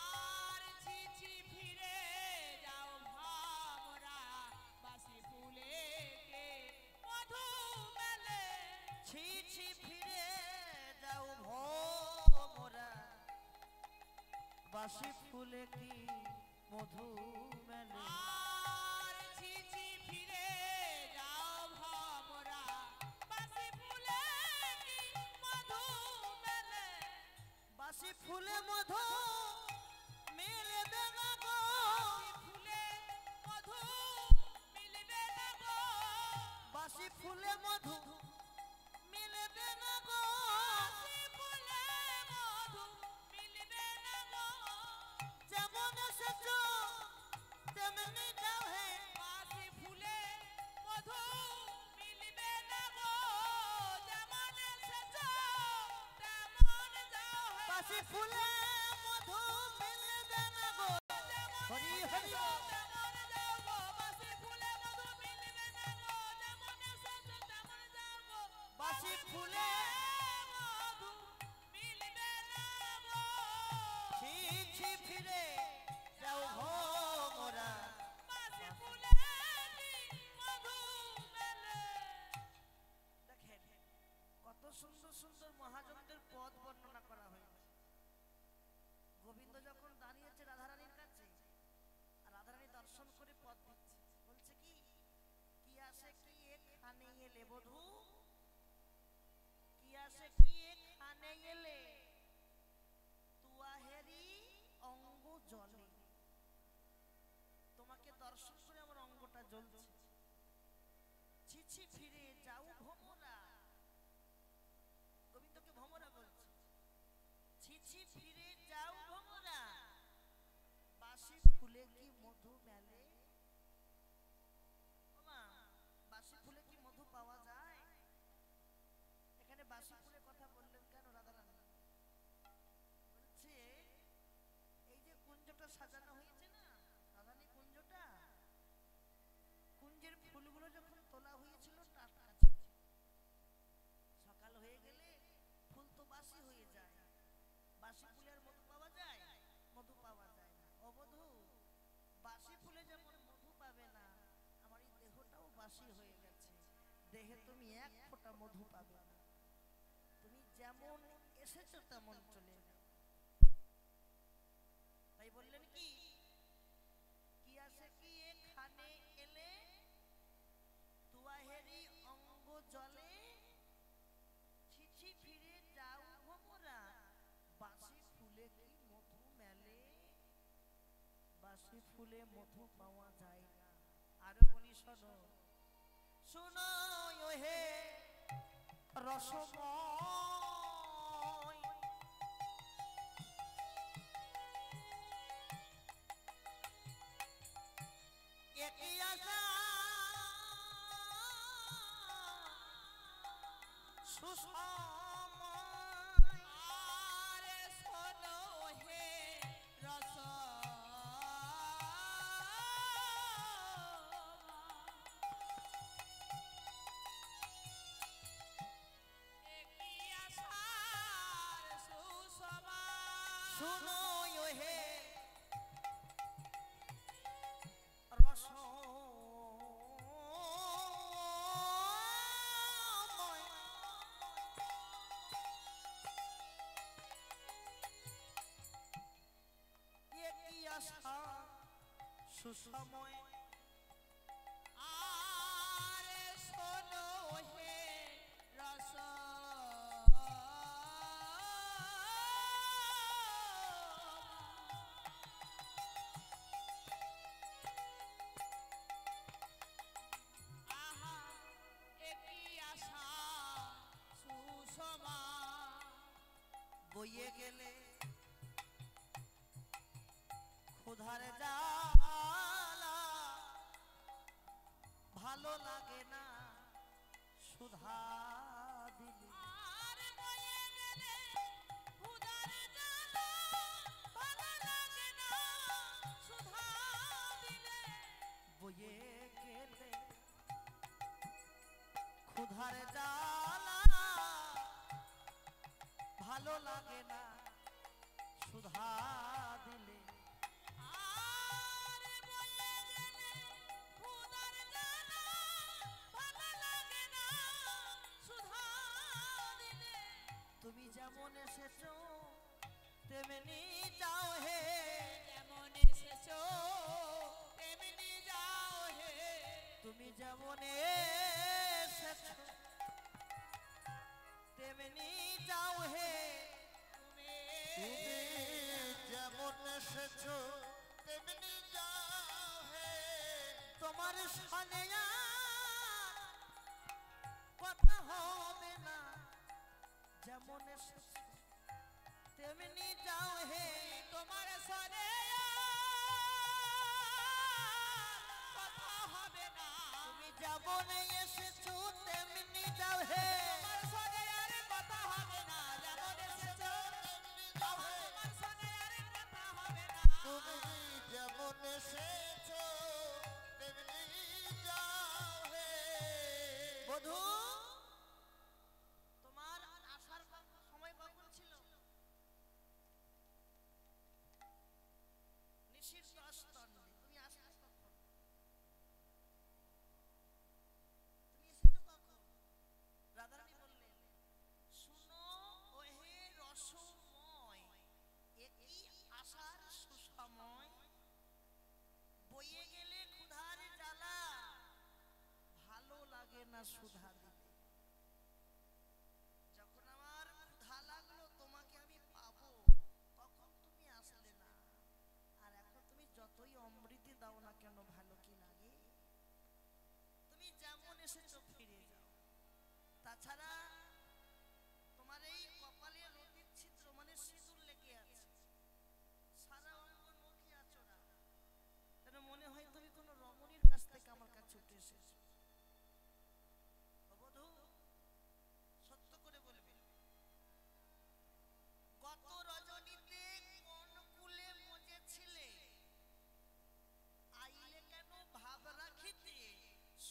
আর ছিছি ফিরে যাও ভ্রমরা, বাসি ফুলে কে মধু মেলে। ছি ছি ফিরে যাও ভোমরা, বাসি ফুলে কি মধু মেলে, আর ছিছি ফিরে যাও ভ্রমরা, বাসি ফুলে কি মধু মেলে। বাসি ফুলে মধু মিলবে না গো, ফুলে মধু মিলবে না গো, বাসি ফুলে মধু মিলবে না গো, বাসি ফুলে মধু মিলবে না গো, যেমন এসেছো তেমনি যাও হে, বাসি ফুলে মধু মিলবে না গো, যেমন এসেছো তেমন যাও হে। বাসি ফুলে মধু মিলবে না গো, হরি হরি বল। তেমন যাও গো, বাসি ফুলে মধু মিলবে না গো, যেমন এসেছো তেমন যাও গো, বাসি ফুলে মধু মিলবে না গো। ছি ছি ফিরে যাও ভোমরা, বাসি ফুলে কি মধু মেলে। দেখেন কত সুন্দর সুন্দর মহাজনদের পদ বর্ণনা করা হয়েছে। গোবিন্দ যখন দাঁড়িয়েছে রাধারানীর কাছে, আর রাধারানী দর্শন করে পদ দিচ্ছে, বলছে কি কি আসে কি এখানে এলে বধূ, কি আসে কি এখানে এলে তুয়াহেরি অঙ্গ জলে, জ্বলছে। ছিছি ফিরে যাও ভোমরা, গোবিন্দকে ভোমরা বলছে। ছিছি ফিরে যাও ভোমরা, বাসি ফুলে কি মধু মেলে। ওমা, বাসি ফুলে কি মধু পাওয়া যায়? এখানে বাসি ফুলের কথা বললেন কেন রাধারানী? বলছে এই যে কুঞ্জটা সাজানো হয়েছে না, রাধারানী কুঞ্জটা, কুঞ্জের ফুলগুলো যখন তোলা হয়েছিল টাটকা ছিল। সকাল হয়ে গেলে ফুল তো বাসি হয়ে যায়। বাসি ফুলের মধু পাওয়া যায়? মধু পাওয়া যায় না। অবধূ, বাসি ফুলে যেমন মধু পাবে না, আমার এই দেহটাও বাসি হয়ে গেছে। দেহে তুমি এক ফোঁটা মধু পাবে না। তুমি যেমন এসেছো তেমন চলে যাও। তাই বললেন কি, কি আসে কি এখানে এলে, তুয়াহেরি অঙ্গ জলে, ছিছি ফিরে যাও ভোমরা, বাসি ফুলে কি মধু মেলে। বাসি ফুলে মধু পাওয়া যায় না। আর বলি শোনো, শোনো হে রসময়, একই আশা সুসময়। আরে শোনো হে রস একই আশার সুসময়। শোনো হে রসময়, একই আশা সুসময়। আরে শোনো হে রস আহা একই আশা সুষমা বইয়ে গেলে ক্ষুধার জ্বালা, ভালো লাগে না সুধা দিলে। আর বয়ে গেলে ক্ষুধার জ্বালা, ভালো লাগে না সুধা দিলে। বইয়ে গেলে ক্ষুধার জ্বালা, ভালো লাগে না সুধা দিলে। আর বয়ে গেলে ক্ষুধার জ্বালা, ভালো লাগে না সুধা দিলে। তুমি যেমন এসেছো তেমনি যাও হে, যেমন এসেছো তেমনি যাও হে। তুমি যেমন এসেছো তেমনি যাও হে। তুমি যেমন এসেছো তেমনি যাও হে। তোমার সনে আর কথা হবে না, যেমন এসেছো তেমনি যাও হে। তোমার সনে কথা হবে না। তুমি যেমন এসেছো তেমনি যাও হে। তোমার সনে আর কথা হবে না। যেমন এসেছো তেমনি যাও হে। তোমার সনে আর কথা হবে না। তুমি যেমন এসেছো তেমনি যাও হে। বধূ, তোমার আসার সময় কখন ছিল? নিশির 10 তন্ডে। তুমি আসলে কখন? তুমি এসেছো কখন? রাধারানী তাছাড়া তোমার এই কপালে রতির ছিদ্র মানে সিঁদুর লেগে আছে, সারা অঙ্গ নখে আচরা, যেন মনে হয় তুমি কোনো রমণীর কাছ থেকে আমার কাছে উঠে এসেছো। বধূ সত্য করে বলবে, গত রজনীতে কোন কুলে মজেছিলে, আইলে কেন ভাব রাখিতে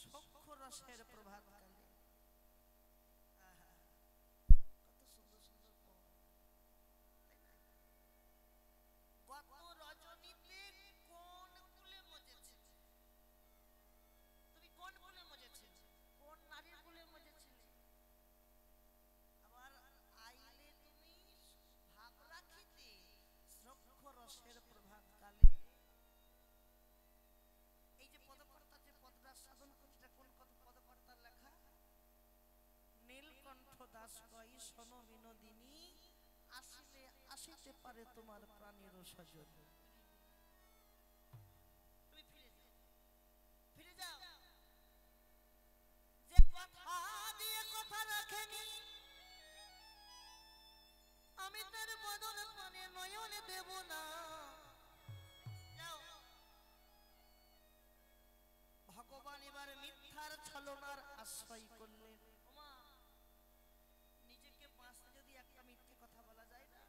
সখ্য রসের প্রভাত কালে। কত সুন্দর সুন্দর পদ, তাই না? গত রজনীতে কোন কুলে মজেছিলে, তুমি কোন কুলে মজেছিলে, কোন নারীর কুলে মজেছিলে, আবার আইলে তুমি ভাব রাখিতে সখ্য রসের প্রভাত কালে। এই যে পদকর্তা যে পদটা সাধন করছে, কোন পদকর্তার লেখা? নীলকণ্ঠ দাস কই শোনো বিনোদিনী, আসিলে আসিতে পারে তোমার প্রাণের সজন। তুমি ফিরে যাও, ফিরে যাও, যে কথা দিয়ে কথা রাখেনি, আমি তার বদন পানে নয়ন দেব না। যাও। ভগবান এবার মিথ্যার ছলনার আশ্রয় করলেন। ওমা, নিজেকে বাঁচতে যদি একটা মিথ্যে কথা বলা যায় না,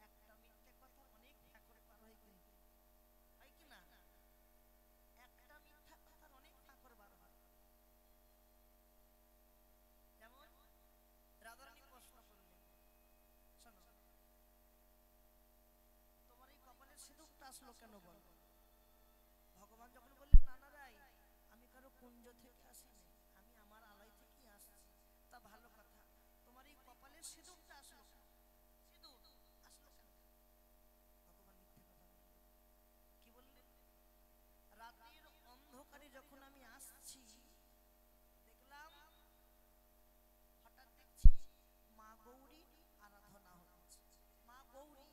একটা মিথ্যে কথা অনেক ঠাকুর পার হয়, কিন্তু হয় কি না? একটা মিথ্যা কথার অনেক ঠাকুর বার হয়। যেমন রাধারানী প্রশ্ন করলেন, শোনো তোমার এই কপালের সিঁদুরটা আসলো কেন বল? ভগবান যখন বললেন, নানা রাই আমি কারো কুঞ্জ থেকে আসিনি, আমি আমার আলয় থেকেই আসছি। তা ভালো কথা, তোমার এই কপালের সিঁদুরটা আসলো কেন? সিঁদুর আসলো কেন? ভগবান মিথ্যে কথা বললেন। কি বললেন? রাতের অন্ধকারে যখন আমি আসছি, দেখলাম হঠাৎ দেখছি মা গৌরীর আরাধনা হচ্ছে, মা গৌরী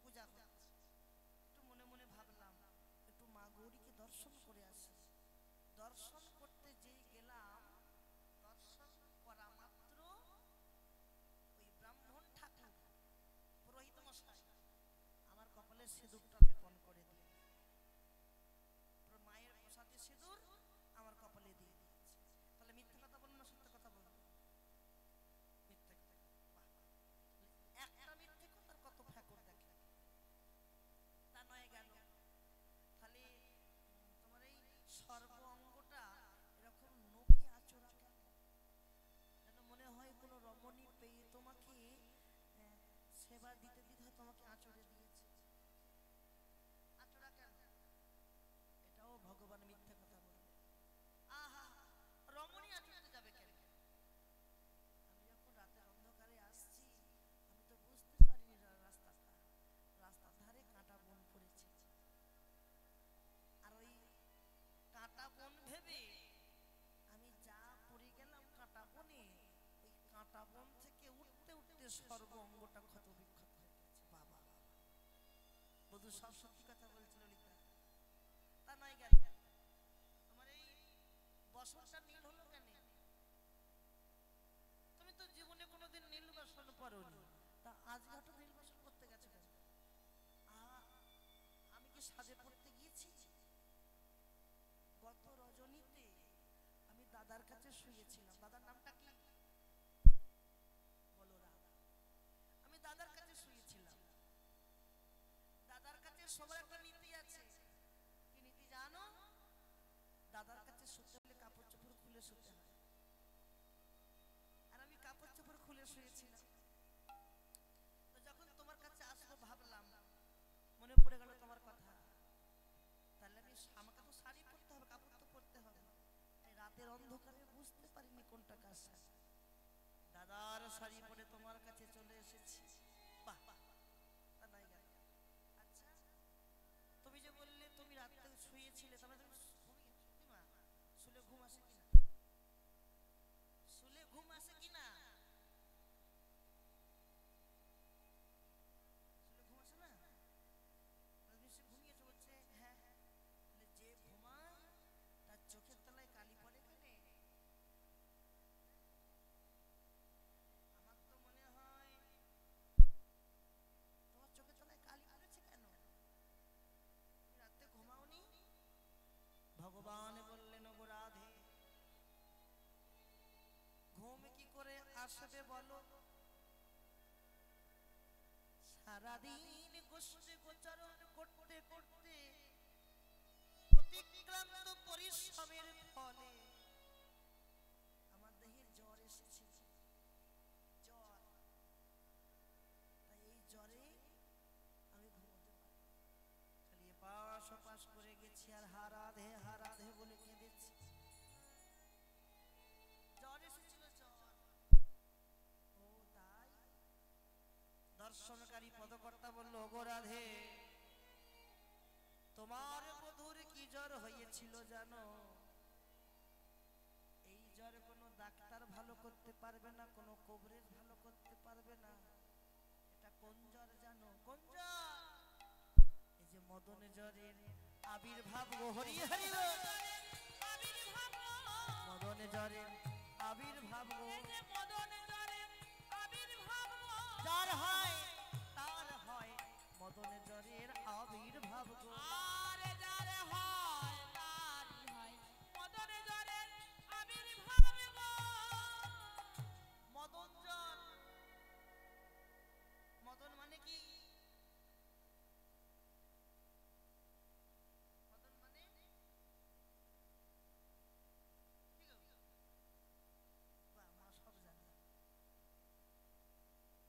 পূজা হচ্ছে। একটু মনে মনে ভাবলাম একটু মা গৌরীকে দর্শন করে আসি। দর্শন করতে যেই গেলাম, দর্শন করা মাত্র ওই ব্রাহ্মণ ঠাকুর পুরোহিত মশাই আমার কপালে সিঁদুরটা লেপন করে দিল। মায়ের প্রসাদে সিঁদুর আমার কপালে দিয়ে দিয়েছে। তাহলে মিথ্যে কথা বলুন না সত্য কথা বলুন? মিথ্যে কথা। একটা মিথ্যে কথার কত ফ্যাকর দেখে। তা নয় গেল, তাহলে তোমার এই সর্ব অঙ্গটা এরকম নখে আচরা কেন? যেন মনে হয় কোনো রমণী পেয়ে তোমাকে সেবা দিতে দিতে তোমাকে আচরে দিয়েছে। আচরা কেন? এটাও ভগবান মিথ্যে কথা বলে। আহা, রমণী আচরতে যাবে কেন? আমি যখন রাতের অন্ধকারে আসছি, আমি তো বুঝতে পারিনি রাস্তার ধারে কাঁটা বন পড়েছে, আর ওই কাঁটা বন ভেবে আমি যা পড়ে গেলাম কাঁটা বনে, ওই কাঁটা বন থেকে উঠতে উঠতে সর্ব অঙ্গটা ক্ষত বিক্ষত হয়ে গেছে। বাবা, বধূ সব সত্যি কথা বলছিল ললিতা। তা নয় গেল, তোমার এই বসনটা নীল হলো কেন? তুমি তো জীবনে কোনোদিন নীল বসন পরোনি, তা আজ ঘাটে নীল বসন করতে গেছো কেন? আমি কি সাজে পড়তে গিয়েছি? গত রজনীতে আমি দাদার কাছে শুয়েছিলাম। দাদার নামটা কি? বলরাম। আমি দাদার কাছে শুয়েছিলাম। দাদার কাছে সবার একটা নীতি আছে। কি নীতি জানো? দাদার কাছে শুতে হলে কাপড় চোপড় খুলে শুতে হয়। আর আমি কাপড় চোপড় খুলে শুয়েছিলাম। তো যখন তোমার কাছে আসবো ভাবলাম, মনে পড়ে গেল তোমার কথা, তাহলে আমাকে তো শাড়ি পরতে হবে, কাপড় তো পরতে হবে। রাতের অন্ধকারে বুঝতে পারিনি কোনটা কার শাড়ি। দাদার শাড়ি পরে তোমার কাছে চলে এসেছি। বাহ, তা নাই গেল। আচ্ছা, তুমি যে বললে তুমি রাতে শুয়েছিলে, তবে তুমি সত্যি মা শুলে ঘুম আসে কিনা? শুলে ঘুম আসে কিনা? শুলে ঘুম আসে না? নিশ্চয় ঘুমিয়েছে। বলছে হ্যাঁ। যে ঘুমায় তার চোখের তলায় কালি পড়ে কেনে? বাসাবে বলো সারাদিন গোষ্ঠে গোচরণ করতে করতে অতিক্রান্ত পরিশ্রমের ফলে আমার দেহে জ্বর এসেছিল জ্বর তাই এই জ্বরে আমি ঘুমোতে পারি খালি এপাশ ওপাশ করে গেছি আর হারাধে বলে কেঁদেছি জ্বর এসেছিল জ্বর ও তাই দর্শনকারী পদকর্তা বলল ওগো রাধে তোমার বধূর কি জ্বর হয়েছিল জানো এই জ্বর কোনো ডাক্তার ভালো করতে পারবে না কোনো কবরেজ ভালো করতে পারবে না এটা কোন জ্বর জানো কোন জ্বর এই যে মদন জ্বরের আবির্ভাব গো হরি হরি বল। মদন জ্বরের আবির্ভাব গো যার হয় তার হয় মদন জ্বরের আবির্ভাব গো মদন জ্বর মদন মানে কি মদন মানে কি গো? বাহ, মা সব জানে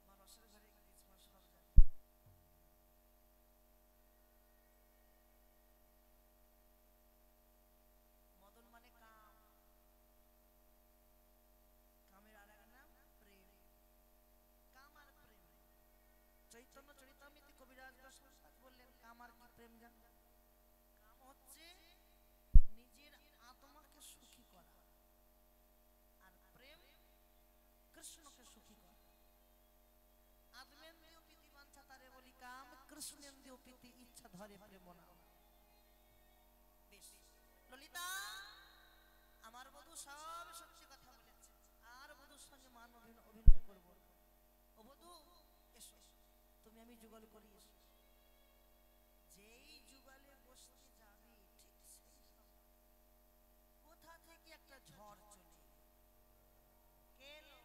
মা রসের ঘরে গিয়েছে মা সব জানে মদন মানে কাম কামের আর এক নাম প্রেম কাম আর প্রেম চৈতন্য চরিতামৃতে কবিরাজ গোস্বামী বললেন কাম আর কি প্রেম জান কাম হচ্ছে নিজের আত্মাকে সুখী করা আর প্রেম কৃষ্ণকে সুখী করা আত্মেন্দ্রিয় প্রীতি বাঞ্ছা তারে বলি কাম কৃষ্ণেন্দ্রিয় প্রীতি ইচ্ছা ধরে প্রেম না বেশ ললিতা আমার বধূ সব সত্যি কথা বলেছে আর বধূর সঙ্গে মান অভিনয় করব ও বধূ এসো তুমি আমি যুগল করি এসো যেই যুগলে বসতে যাবে ঠিক সেই সময় কোথা থেকে একটা ঝড় চলে এলো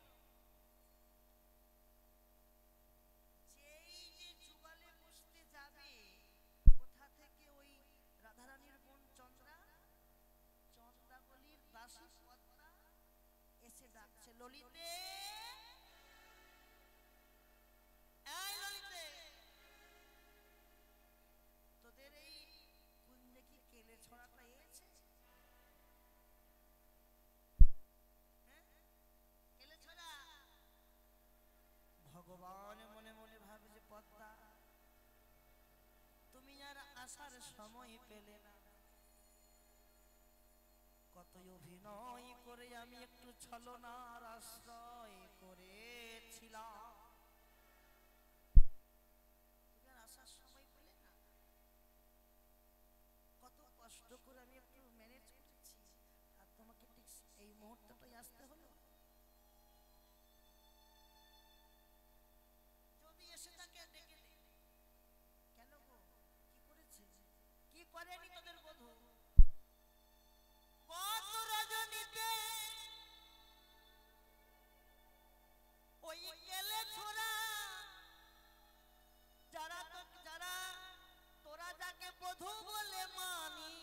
যেই যে যুগলে বসতে যাবে কোথা থেকে ওই রাধারানীর বোন চন্দ্রাবলীর দাসী পদ্মা এসে ডাকছে ললিতে এই ললিতে তোদের এই কুঞ্জে কি কেলে ছড়াটা এসেছে হ্যাঁ কেলে ছড়া ভগবান মনে মনে ভাবছে পদ্মা তুমি আর আসার সময় পেলে না কতই অভিনয় করে আমি একটু ছলনার আশ্রয় করেছিলাম তুমি আর আসার সময় পেলে না কত কষ্ট করে আমি একটু ম্যানেজ করেছি আর তোমাকে ঠিক এই মুহূর্তটাই আসতে হলো যদি এসে তাকে ডেকে দে কেন গো কি করেছে কি করেনি তোদের বধূ কত রজনীতে ওই কেলে ছোড়া যারা তোরা যাকে বধূ বলে মানি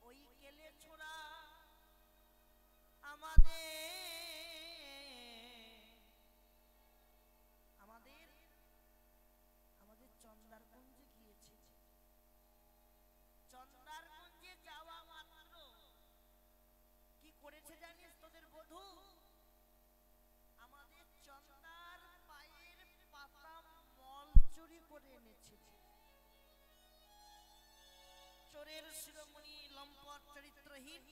ওই কেলে ছোড়া আমাদের চন্দ্রারকুঞ্জে গিয়েছে চন্দ্রারকুঞ্জে যাওয়া মাত্র কি করেছে জানিস তোদের বধূ আমাদের চন্দ্রার পায়ের পাতা মল চুরি করে এনেছে চোরের শিরোমণি লম্পট চরিত্রহীন